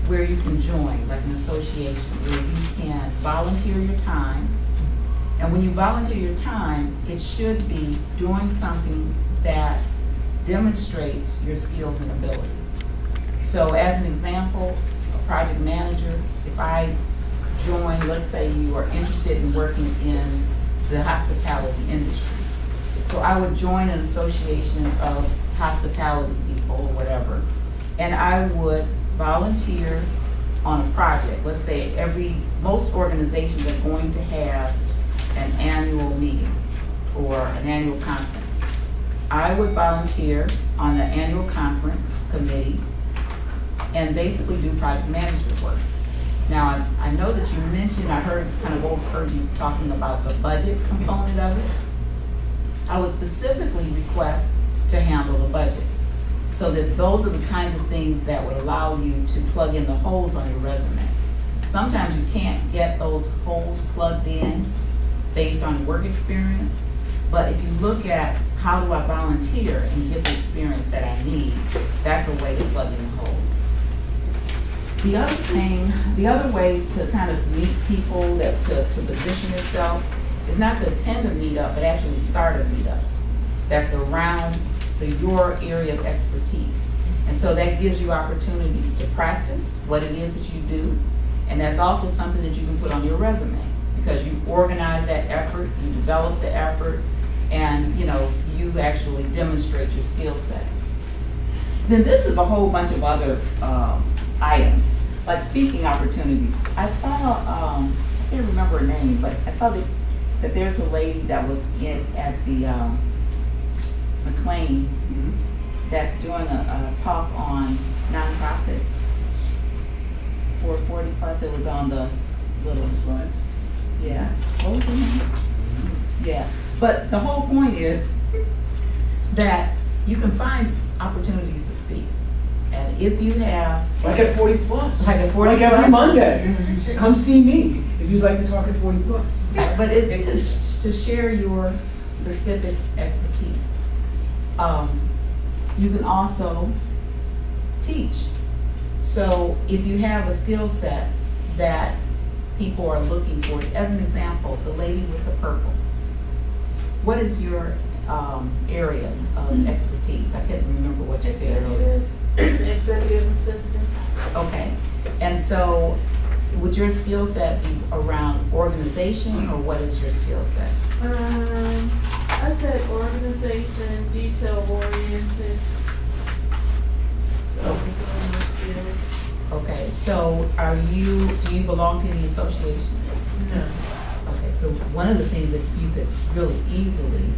Speaker 1: where you can join, like an association, where you can volunteer your time. And when you volunteer your time, it should be doing something that demonstrates your skills and ability. So as an example, a project manager, if I join, let's say you are interested in working in the hospitality industry. So I would join an association of hospitality people or whatever, and I would volunteer on a project. Let's say most organizations are going to have an annual meeting or an annual conference. I would volunteer on the annual conference committee and basically do project management work. Now, I know that you mentioned, I overheard you talking about the budget component of it. I would specifically request to handle the budget, so that those are the kinds of things that would allow you to plug in the holes on your resume. Sometimes you can't get those holes plugged in based on work experience, but if you look at how do I volunteer and get the experience that I need, that's a way to plug in the holes. The other ways to kind of meet people, to position yourself, is not to attend a meetup, but actually start a meetup that's around your area of expertise. And so that gives you opportunities to practice what it is that you do, and that's also something that you can put on your resume, because you organize that effort, you develop the effort, and you actually demonstrate your skill set. Then this is a whole bunch of other items, like speaking opportunities. I saw, I can't remember her name, but I saw that that there's a lady that was at the McLean that's doing a talk on nonprofits for 40 plus. It was on the little slides. Yeah. What was her name? Yeah. But the whole point is that you can find opportunities to speak. And if you have
Speaker 5: Like at 40 plus.
Speaker 1: Like at 40
Speaker 5: Like every
Speaker 1: plus.
Speaker 5: Monday. Just come see me if you'd like to talk at 40 plus.
Speaker 1: Yeah, but it's to share your specific expertise. You can also teach. So if you have a skill set that people are looking for, as an example, the lady with the purple, what is your area of expertise? I can't remember what you said earlier.
Speaker 10: Executive assistant.
Speaker 1: Okay, and so would your skill set be around organization, or what is your skill set?
Speaker 10: I said organization, detail oriented. Those are my skills.
Speaker 1: Okay, so do you belong to any association?
Speaker 10: No.
Speaker 1: Okay, so one of the things that you could really easily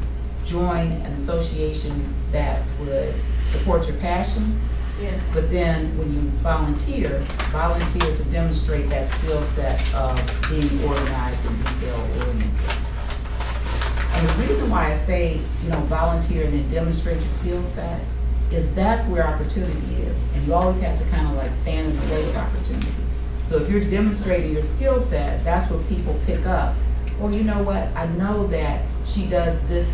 Speaker 1: join an association that would support your passion,
Speaker 10: Yeah.
Speaker 1: but then when you volunteer to demonstrate that skill set of being organized and detail oriented. And the reason why I say, volunteer and then demonstrate your skill set is that's where opportunity is. And you always have to kind of like stand in the way of opportunity. So if you're demonstrating your skill set, that's what people pick up. Well, you know what? I know that she does this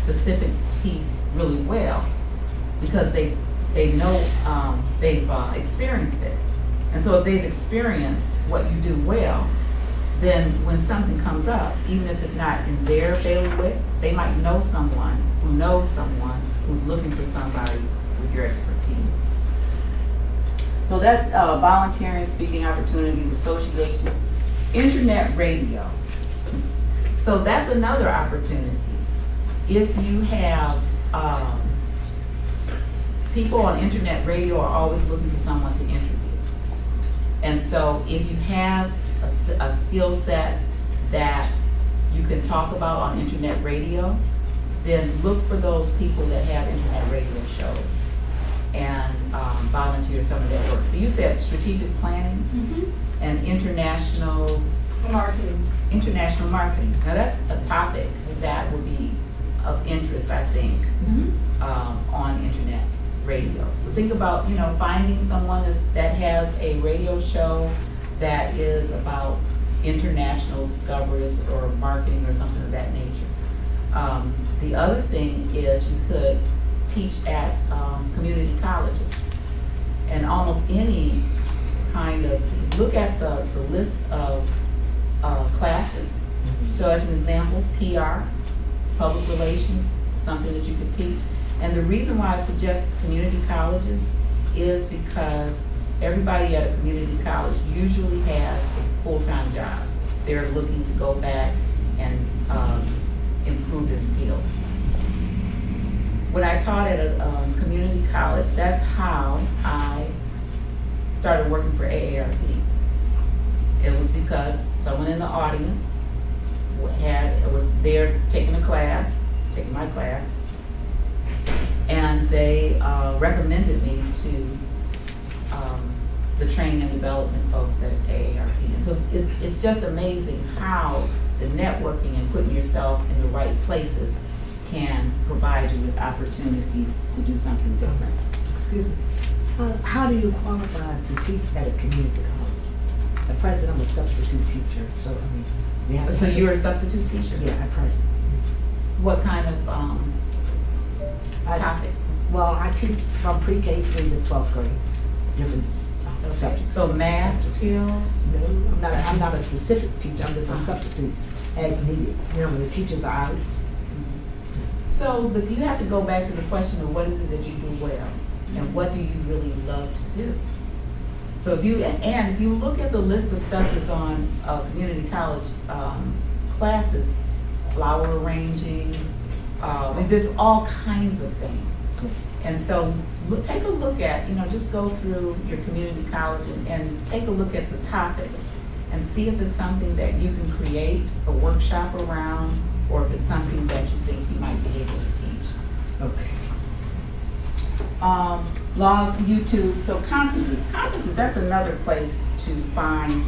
Speaker 1: specific piece really well because they know they've experienced it. And so if they've experienced what you do well, then when something comes up, even if it's not in their bailiwick, they might know someone who knows someone who's looking for somebody with your expertise. So that's volunteering, speaking opportunities, associations, internet radio. So that's another opportunity. If you have people on internet radio are always looking for someone to interview. And so if you have a skill set that you can talk about on internet radio, then look for those people that have internet radio shows and volunteer some of that work. So you said strategic planning and international
Speaker 10: Marketing.
Speaker 1: Now that's a topic that would be of interest, I think, on internet radio. So think about, finding someone that has a radio show that is about international discoveries or marketing or something of that nature. The other thing is you could teach at community colleges and almost any kind of, look at the list of classes. So as an example, PR, public relations, something that you could teach. And the reason why I suggest community colleges is because everybody at a community college usually has a full-time job. They're looking to go back and improve their skills. When I taught at a community college, that's how I started working for AARP. It was because someone in the audience was there taking my class, and they recommended me to the training and development folks at AARP. And so it's just amazing how the networking and putting yourself in the right places can provide you with opportunities to do something different.
Speaker 7: Excuse me. How do you qualify to teach at a community college? At present, I'm a substitute teacher, so I mean, we have.
Speaker 1: So you're a substitute teacher?
Speaker 7: Yeah, at present.
Speaker 1: What kind of topics?
Speaker 7: Well, I teach from pre-K through to 12th grade, different subjects.
Speaker 1: So math skills?
Speaker 7: No, I'm not a specific teacher, I'm just a substitute as needed. When the teachers are out.
Speaker 1: So you have to go back to the question of what is it that you do well, and what do you really love to do? So if you look at the list of stuff that's on community college classes, flower arranging, there's all kinds of things. And so take a look at, just go through your community college and take a look at the topics and see if it's something that you can create a workshop around, or if it's something that you think you might be able to teach.
Speaker 7: Okay.
Speaker 1: Blogs, YouTube, so conferences, that's another place to find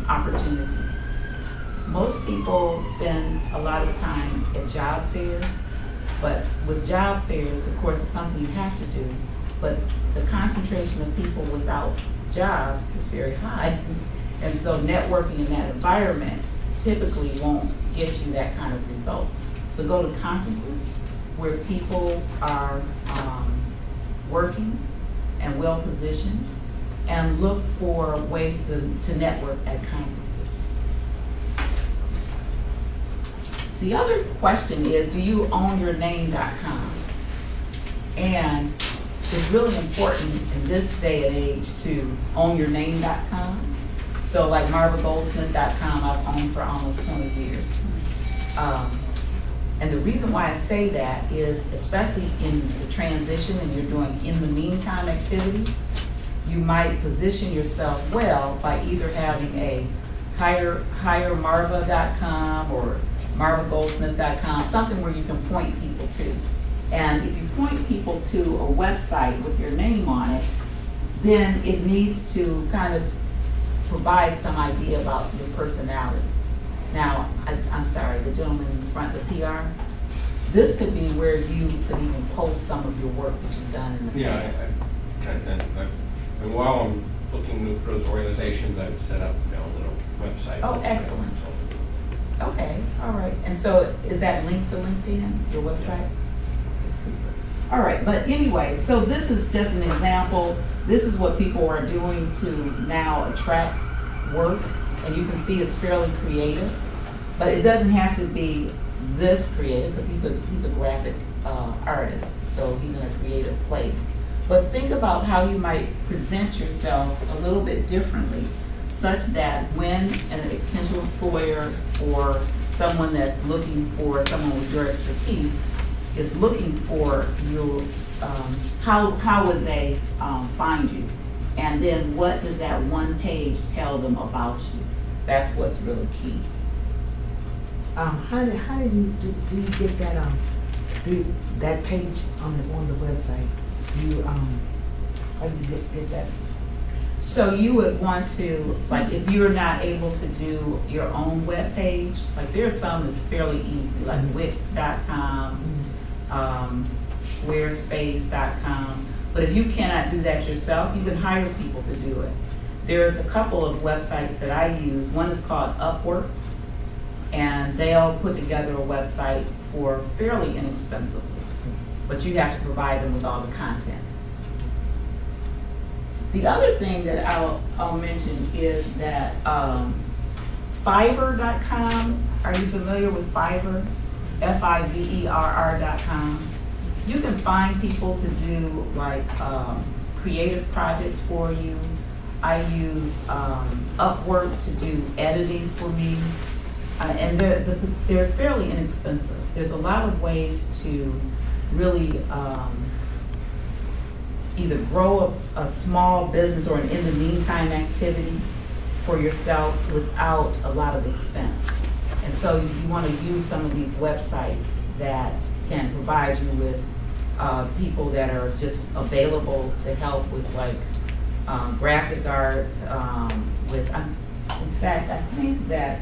Speaker 1: opportunities. Most people spend a lot of time at job fairs, but with job fairs, of course, it's something you have to do, but the concentration of people without jobs is very high. And so networking in that environment typically won't get you that kind of result. So go to conferences where people are working and well positioned, and look for ways to network at conferences. The other question is, do you own your name.com? And it's really important in this day and age to own your name.com. So like marvagoldsmith.com, I've owned for almost 20 years. And the reason why I say that is, especially in the transition and you're doing in the meantime activities, you might position yourself well by either having a hiremarva.com or marvagoldsmith.com, something where you can point people to. And if you point people to a website with your name on it, then it needs to kind of provide some idea about your personality. Now, I'm sorry, the gentleman in front, the PR, this could be where you could even post some of your work that you've done in the past.
Speaker 4: And while I'm looking for those organizations, I've set up a little website.
Speaker 1: Oh, excellent. Okay, all right. And so is that linked to LinkedIn, your website? Okay, super. All right, but anyway, so this is just an example. This is what people are doing to now attract work. And you can see it's fairly creative, but it doesn't have to be this creative, because he's a graphic artist, so he's in a creative place. But think about how you might present yourself a little bit differently, such that when a potential employer or someone that's looking for someone with your expertise is looking for you, how would they find you? And then what does that one page tell them about you? That's what's really key.
Speaker 7: How do you get that that page on the website? How do you get that?
Speaker 1: So you would want to, like, if you're not able to do your own web page, like there's some that's fairly easy, like Wix.com, Squarespace.com. But if you cannot do that yourself, you can hire people to do it. There's a couple of websites that I use. One is called Upwork, and they'll put together a website for fairly inexpensively, but you have to provide them with all the content. The other thing that I'll mention is that Fiverr.com, are you familiar with Fiverr? Fiverr.com. You can find people to do like creative projects for you. I use Upwork to do editing for me, and they're fairly inexpensive. There's a lot of ways to really either grow a small business or an in the meantime activity for yourself without a lot of expense. And so you want to use some of these websites that can provide you with people that are just available to help with like graphic art, in fact, I think that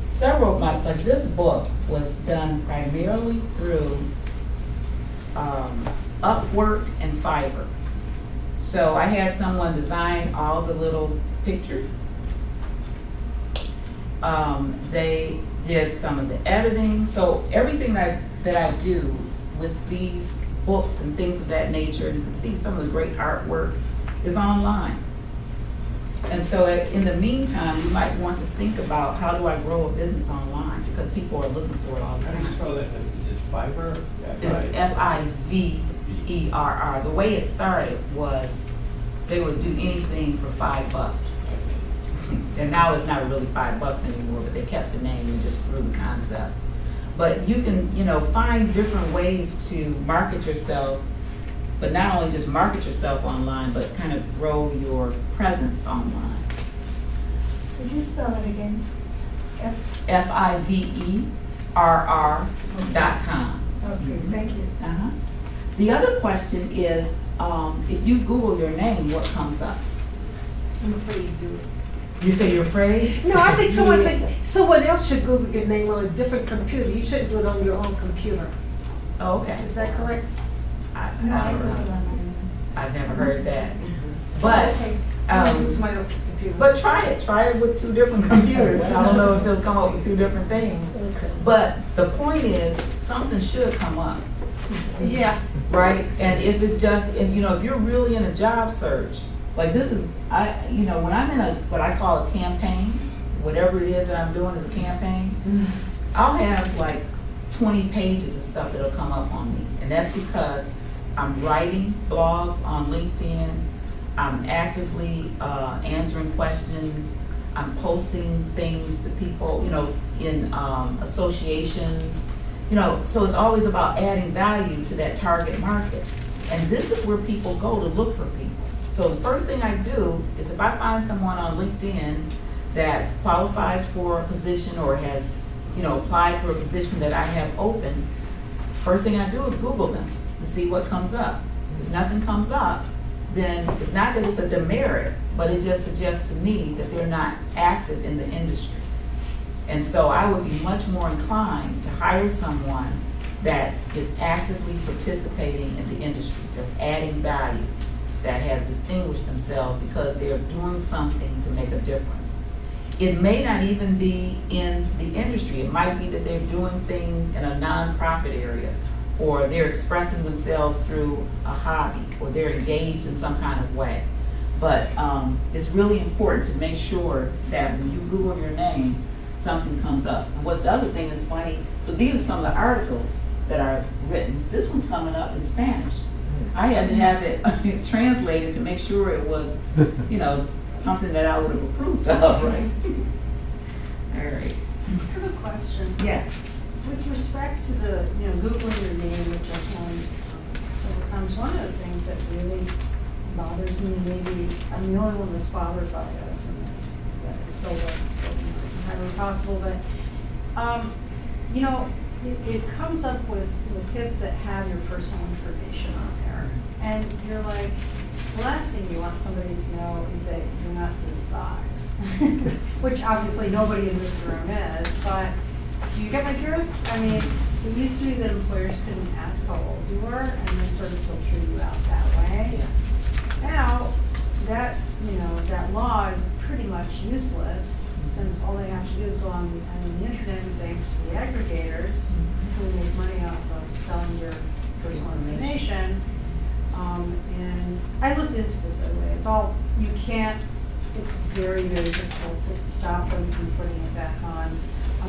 Speaker 1: several of like this book was done primarily through Upwork and Fiverr. So I had someone design all the little pictures. They did some of the editing. So everything that I do with these books and things of that nature, and you can see some of the great artwork is online. And so in the meantime, you might want to think about, how do I grow a business online? Because people are looking for it all the
Speaker 4: How do you
Speaker 1: time.
Speaker 4: spell that? Is it Fiverr?
Speaker 1: It's Fiverr. The way it started was they would do anything for $5. And now it's not really $5 anymore, but they kept the name and just grew the concept. But you can, find different ways to market yourself, but not only just market yourself online, but kind of grow your presence online.
Speaker 10: Could you spell it again?
Speaker 1: FIVERR.com.
Speaker 10: Okay, thank you.
Speaker 1: Uh-huh. The other question is, if you Google your name, what comes up?
Speaker 6: I'm afraid to do it.
Speaker 1: You say you're afraid?
Speaker 6: No, I think someone else should Google your name on a different computer. You shouldn't do it on your own computer.
Speaker 1: Oh, okay.
Speaker 6: Is that correct?
Speaker 1: I don't know. I've never heard that. But,
Speaker 6: Okay. I'll do somebody else's computer.
Speaker 1: but try it. Try it with two different computers. I don't know if they'll come up with two different things.
Speaker 6: Okay.
Speaker 1: But the point is, something should come up,
Speaker 6: Yeah.
Speaker 1: right? And if it's just, and you know, if you're really in a job search, like this is, when I'm in what I call a campaign, whatever it is that I'm doing is a campaign, I'll have like 20 pages of stuff that'll come up on me. And that's because I'm writing blogs on LinkedIn, I'm actively answering questions, I'm posting things to people, in associations, so it's always about adding value to that target market. And this is where people go to look for people. So the first thing I do is if I find someone on LinkedIn that qualifies for a position or has, applied for a position that I have open, first thing I do is Google them to see what comes up. If nothing comes up, then it's not that it's a demerit, but it just suggests to me that they're not active in the industry. And so I would be much more inclined to hire someone that is actively participating in the industry, that's adding value, that has distinguished themselves because they're doing something to make a difference. It may not even be in the industry. It might be that they're doing things in a nonprofit area, or they're expressing themselves through a hobby, or they're engaged in some kind of way. But it's really important to make sure that when you Google your name, something comes up. And what's the other thing that's funny, so these are some of the articles that are written. This one's coming up in Spanish. I had to have it translated to make sure it was, something that I would have approved of, right? All right.
Speaker 8: I have a question.
Speaker 1: Yes.
Speaker 8: With respect to the, Googling your name, which I've done several times, one of the things that really bothers me, maybe I'm the only one that's bothered by this, and so it's entirely possible, but, it comes up with hits that have your personal information on there, and you're like, the last thing you want somebody to know is that you're not 35, which obviously nobody in this room is, but do you get my drift? I mean, it used to be that employers couldn't ask how old you were and then sort of filter you out that way.
Speaker 1: Yeah.
Speaker 8: Now, that law is pretty much useless, since all they have to do is go on the internet, and thanks to the aggregators who make money off of selling your personal information. And I looked into this, by the way. It's very, very difficult to stop them from putting it back on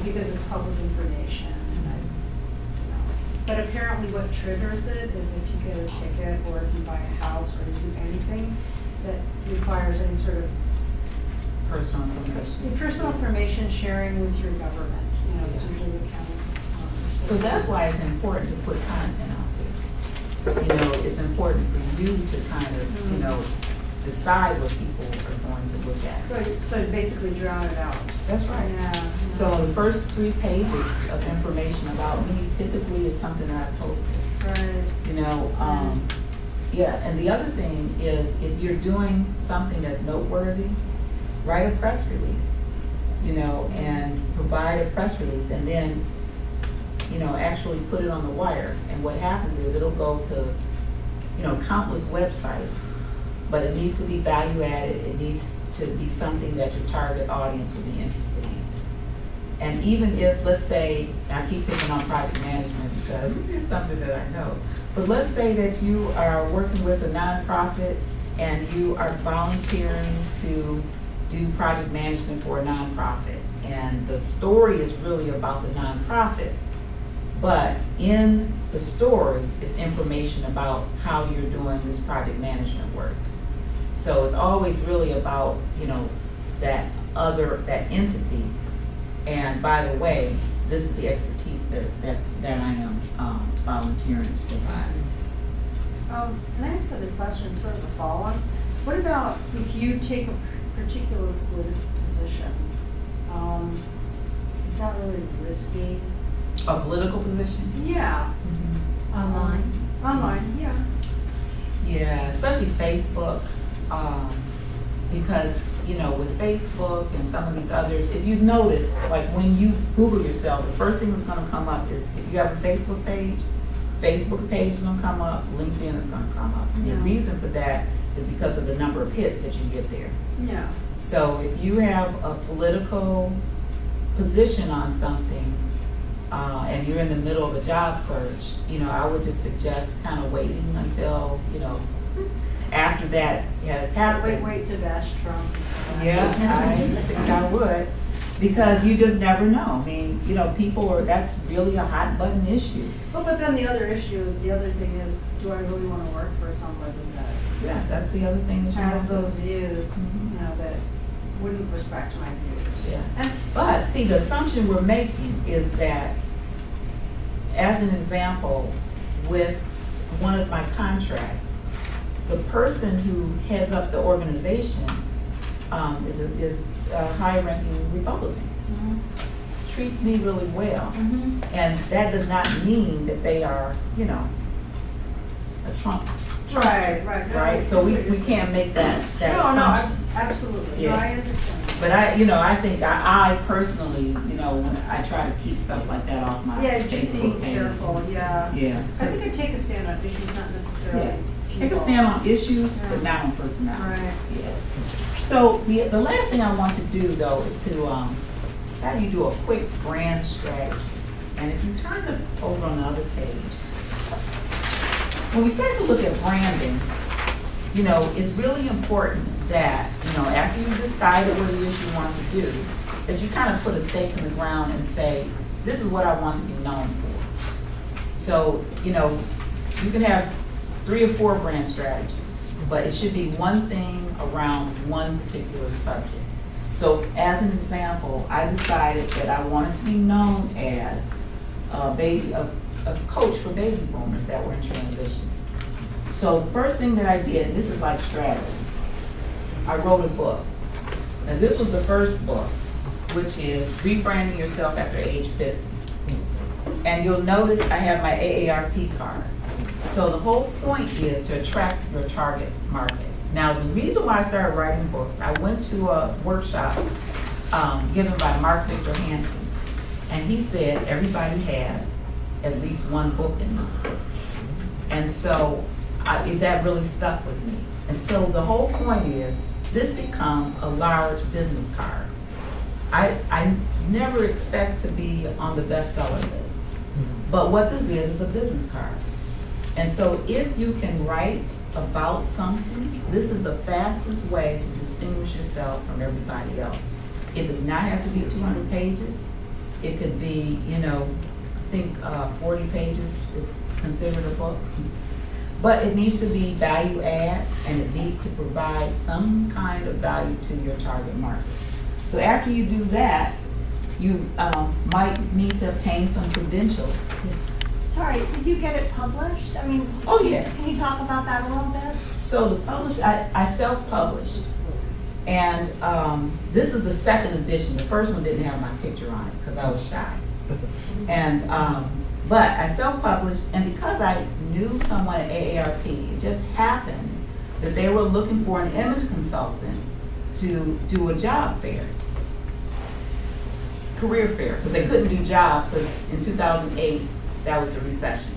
Speaker 8: because it's public information. But apparently what triggers it is if you get a ticket or if you buy a house or you do anything that requires any sort of
Speaker 1: Personal information.
Speaker 8: personal information sharing with your government. It's usually the county.
Speaker 1: So that's why it's important to put content out there. It's important for you to kind of, decide what people are going to look at.
Speaker 8: So basically drown it out.
Speaker 1: That's right.
Speaker 8: Yeah.
Speaker 1: So the first 3 pages of information about me typically is something that I've posted.
Speaker 8: Right.
Speaker 1: Yeah, and the other thing is if you're doing something that's noteworthy, write a press release, and provide a press release, and then, actually put it on the wire. And what happens is it'll go to, countless websites, but it needs to be value added. It needs to be something that your target audience will be interested in. And even if, let's say, I keep picking on project management because it's something that I know, but let's say that you are working with a nonprofit and you are volunteering to do project management for a nonprofit. And the story is really about the nonprofit, but in the story is information about how you're doing this project management work. So it's always really about, that entity. And by the way, this is the expertise that I am volunteering to provide.
Speaker 8: And I have another question, sort of a follow-on. What about if you take a particular political position, is that really risky?
Speaker 1: A political position?
Speaker 8: Yeah,
Speaker 6: Online.
Speaker 8: online, yeah.
Speaker 1: Yeah, especially Facebook, because, you know, with Facebook and some of these others, if you've noticed, like when you Google yourself, the first thing that's gonna come up is if you have a Facebook page is gonna come up, LinkedIn is gonna come up. And the
Speaker 8: Yeah.
Speaker 1: reason for that is because of the number of hits that you get there.
Speaker 8: Yeah.
Speaker 1: So if you have a political position on something, and you're in the middle of a job search, you know, I would just suggest kind of waiting until, you know, after that has happened.
Speaker 8: Wait to bash Trump.
Speaker 1: Yeah, I think I would, because you just never know. I mean, you know, that's really a hot button issue.
Speaker 8: Well, but then the other thing is, do I really want to work for somebody that
Speaker 1: Yeah, that's the other thing that you
Speaker 8: has
Speaker 1: have to.
Speaker 8: those views,
Speaker 1: Mhm.
Speaker 8: you know, that wouldn't respect my views?
Speaker 1: Yeah.
Speaker 8: And
Speaker 1: But see, the assumption we're making is that, as an example, with one of my contracts, the person who heads up the organization is a high-ranking Republican.
Speaker 8: Mhm.
Speaker 1: Treats me really well.
Speaker 8: Mhm.
Speaker 1: And that does not mean that they are, you know, a Trump.
Speaker 8: Right. No,
Speaker 1: Right? So
Speaker 8: I see
Speaker 1: we
Speaker 8: what you're
Speaker 1: can't
Speaker 8: saying.
Speaker 1: make that
Speaker 8: No,
Speaker 1: assumption.
Speaker 8: absolutely.
Speaker 1: Yeah.
Speaker 8: No, I understand.
Speaker 1: But I think I personally, you know, when I try to keep stuff like that off my
Speaker 8: Yeah, just being
Speaker 1: Facebook page.
Speaker 8: careful, yeah.
Speaker 1: Yeah.
Speaker 8: I think I take a stand on issues, not necessarily
Speaker 1: Yeah. Take a
Speaker 8: people.
Speaker 1: stand on issues, but
Speaker 8: Yeah.
Speaker 1: not on personality.
Speaker 8: Right.
Speaker 1: Yeah. So the last thing I want to do though is to have you do a quick brand strategy. And if you turn it over on the other page, when we start to look at branding, you know, it's really important that, you know, after you've decided what it is you want to do, that you kind of put a stake in the ground and say, this is what I want to be known for. So, you know, you can have 3 or 4 brand strategies, but it should be one thing around one particular subject. So as an example, I decided that I wanted to be known as a coach for baby boomers that were in transition. So the first thing that I did, and this is like strategy, I wrote a book. Now this was the first book, which is Rebranding Yourself After Age 50. And you'll notice I have my AARP card. So the whole point is to attract your target market. Now the reason why I started writing books, I went to a workshop given by Mark Victor Hansen, and he said everybody has at least one book in them. And so that really stuck with me. And so the whole point is, this becomes a large business card. I never expect to be on the bestseller list, but what this is a business card. And so if you can write about something, this is the fastest way to distinguish yourself from everybody else. It does not have to be 200 pages. It could be, you know, I think 40 pages is considered a book. But it needs to be value add, and it needs to provide some kind of value to your target market. So after you do that, you might need to obtain some credentials.
Speaker 10: Sorry, did you get it published? I mean,
Speaker 1: Oh, yeah.
Speaker 10: can you talk about that a little bit?
Speaker 1: So the I self-published, and this is the second edition. The first one didn't have my picture on it because I was shy. And but I self-published, and because I knew someone at AARP, it just happened that they were looking for an image consultant to do a job fair, career fair, because they couldn't do jobs because in 2008 that was the recession.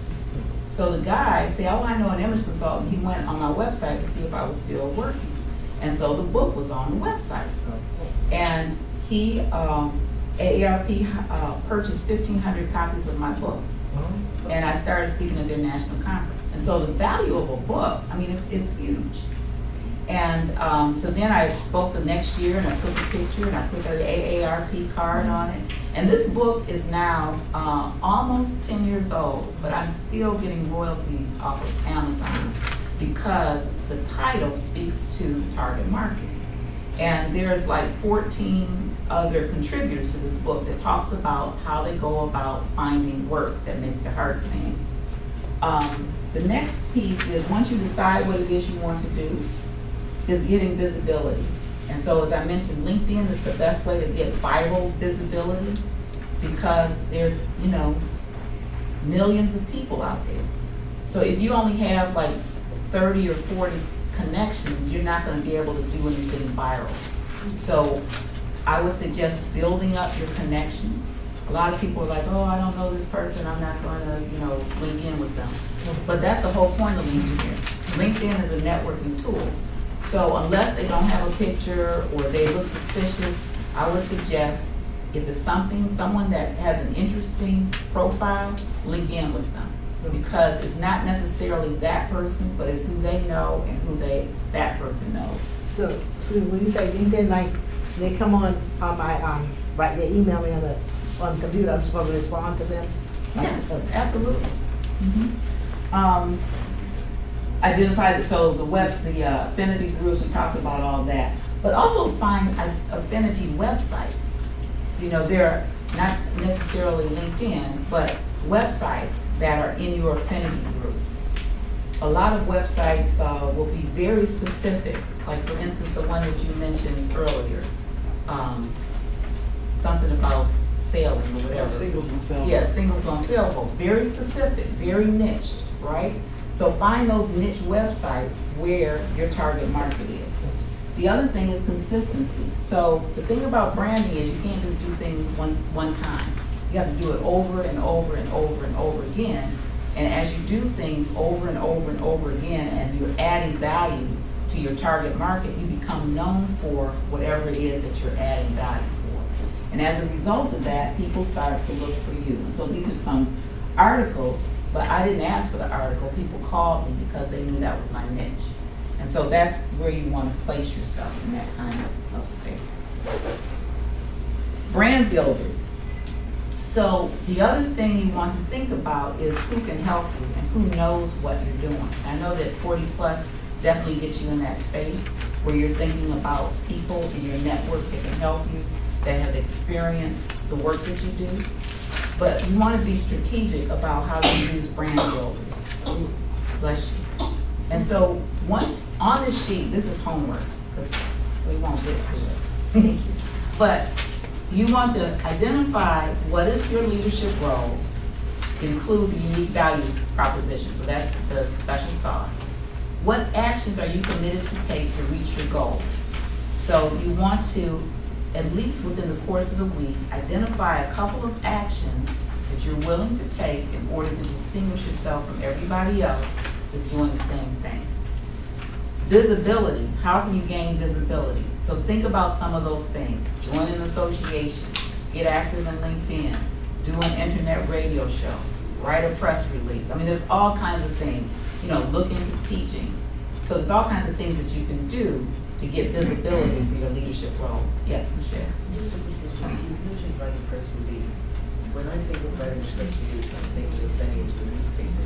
Speaker 1: So the guy said, oh, I know an image consultant. He went on my website to see if I was still working. And so the book was on the website. And he, AARP purchased 1,500 copies of my book. And I started speaking at their national conference. And so the value of a book, I mean, it's huge. And so then I spoke the next year, and I put the picture, and I put the AARP card on it. And this book is now almost 10 years old, but I'm still getting royalties off of Amazon because the title speaks to the target market. And there's like 14 other contributors to this book that talks about how they go about finding work that makes their heart sing. The next piece is, once you decide what it is you want to do, is getting visibility. And so as I mentioned, LinkedIn is the best way to get viral visibility because there's, you know, millions of people out there. So if you only have like 30 or 40 connections, you're not going to be able to do anything viral. So I would suggest building up your connections. A lot of people are like, oh, I don't know this person, I'm not going to, you know, link in with them. But that's the whole point of LinkedIn. LinkedIn is a networking tool. So unless they don't have a picture or they look suspicious, I would suggest if it's someone that has an interesting profile, link in with them. Because it's not necessarily that person, but it's who they know and who that person knows.
Speaker 7: So when you say LinkedIn, like, they come on my, right, they email me on the computer, I'm supposed to respond to them?
Speaker 1: Yeah, absolutely. Identify, so the affinity groups, we talked about all that. But also find affinity websites. You know, they're not necessarily LinkedIn, but websites that are in your affinity group. A lot of websites will be very specific, like for instance, the one that you mentioned earlier. Something about sailing or whatever.
Speaker 9: Singles on sailboat.
Speaker 1: Yeah, singles on sailboat. Very specific, very niched, right? So find those niche websites where your target market is. The other thing is consistency. So the thing about branding is you can't just do things one time. You have to do it over and over and over and over again. And as you do things over and over and over again and you're adding value to your target market, you become known for whatever it is that you're adding value for. And as a result of that, people start to look for you. And so these are some articles, but I didn't ask for the article. People called me because they knew that was my niche. And so that's where you want to place yourself in that kind of space. Brand builders. So the other thing you want to think about is who can help you and who knows what you're doing. I know that 40 plus definitely gets you in that space where you're thinking about people in your network that can help you, that have experienced the work that you do. But you want to be strategic about how you use brand builders. Bless you. And so once on this sheet, this is homework because we won't get to it. But you want to identify what is your leadership role, include the unique value proposition, so that's the special sauce. What actions are you committed to take to reach your goals? So you want to, at least within the course of the week, identify a couple of actions that you're willing to take in order to distinguish yourself from everybody else that's doing the same thing. Visibility, how can you gain visibility? So think about some of those things. Join an association, get active in LinkedIn, do an internet radio show, write a press release. I mean, there's all kinds of things. You know, look into teaching. So there's all kinds of things that you can do to get visibility for your leadership role. Yes, Michelle?
Speaker 3: Just a quick question. You mentioned writing a press release. When I think of writing a press release, I'm thinking of sending it to a newspaper.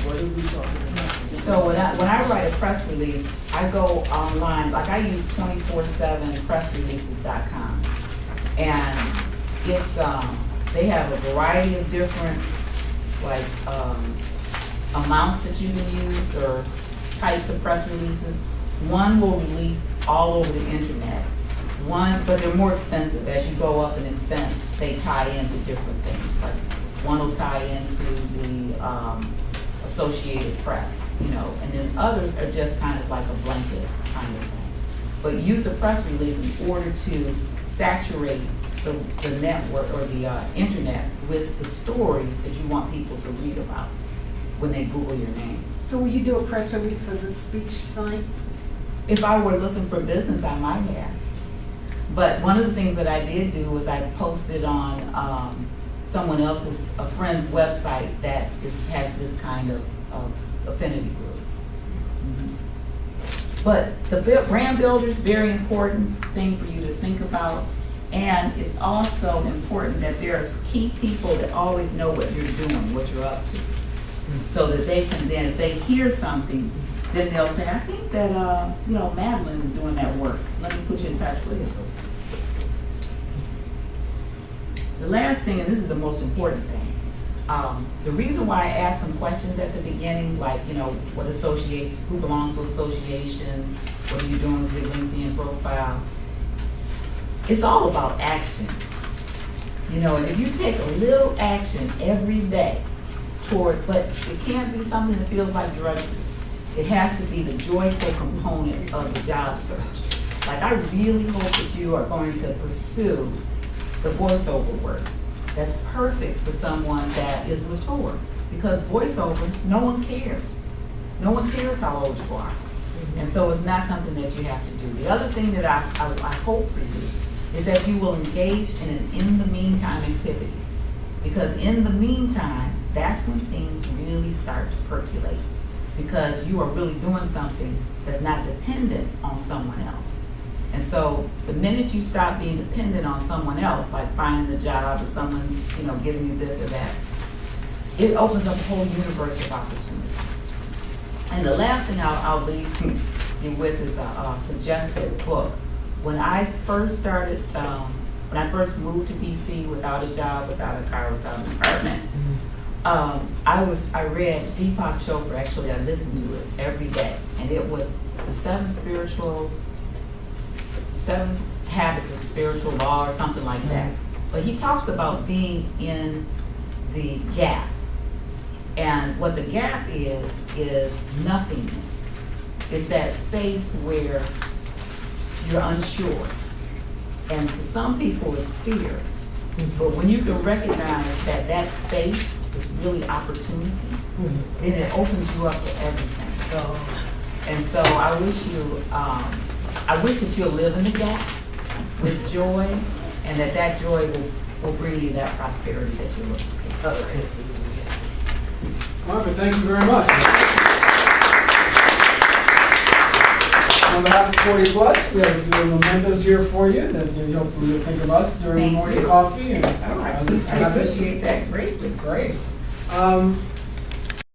Speaker 3: What are we talking about?
Speaker 1: So when I write a press release, I go online, like I use 247pressreleases.com. And it's, they have a variety of different, like, amounts that you can use or types of press releases. One will release all over the internet. One, but they're more expensive. As you go up in expense, they tie into different things. Like one will tie into the Associated Press, you know, and then others are just kind of like a blanket kind of thing. But use a press release in order to saturate the network or the internet with the stories that you want people to read about when they Google your name.
Speaker 6: So will you do a press release for the speech site?
Speaker 1: If I were looking for business, I might have. But one of the things that I did do was I posted on someone else's, a friend's website that has this kind of affinity group. But the brand builder is a very important thing for you to think about. And it's also important that there's key people that always know what you're doing, what you're up to. So that they can then, if they hear something, then they'll say, I think that, you know, Madeline is doing that work. Let me put you in touch with her. The last thing, and this is the most important thing, The reason why I asked some questions at the beginning, like, you know, what association, who belongs to associations, what are you doing with your LinkedIn profile? It's all about action. You know, and if you take a little action every day toward, but it can't be something that feels like drudgery. It has to be the joyful component of the job search. Like, I really hope that you are going to pursue the voiceover work. That's perfect for someone that is mature, because voiceover, no one cares. No one cares how old you are. And so it's not something that you have to do. The other thing that I hope for you is that you will engage in an in the meantime activity. Because in the meantime, that's when things really start to percolate. Because you are really doing something that's not dependent on someone else. And so the minute you stop being dependent on someone else, like finding a job or someone, you know, giving you this or that, it opens up a whole universe of opportunity. And the last thing I'll leave you with is a suggested book. When I first started, when I first moved to DC without a job, without a car, without an apartment, I read Deepak Chopra. Actually, I listened to it every day, and it was the seven habits of spiritual law or something like that. But he talks about being in the gap. And what the gap is nothingness. It's that space where you're unsure. And for some people it's fear. But when you can recognize that that space is really opportunity, then it opens you up to everything. And so I wish that you'll live in the gap with joy, and that joy will bring you that prosperity that you're looking for.
Speaker 5: Marva, thank you very much. On behalf of 40 Plus, we have a few mementos here for you that hopefully you'll think of us during the morning coffee. And
Speaker 1: All right, I appreciate that greatly.
Speaker 5: Great.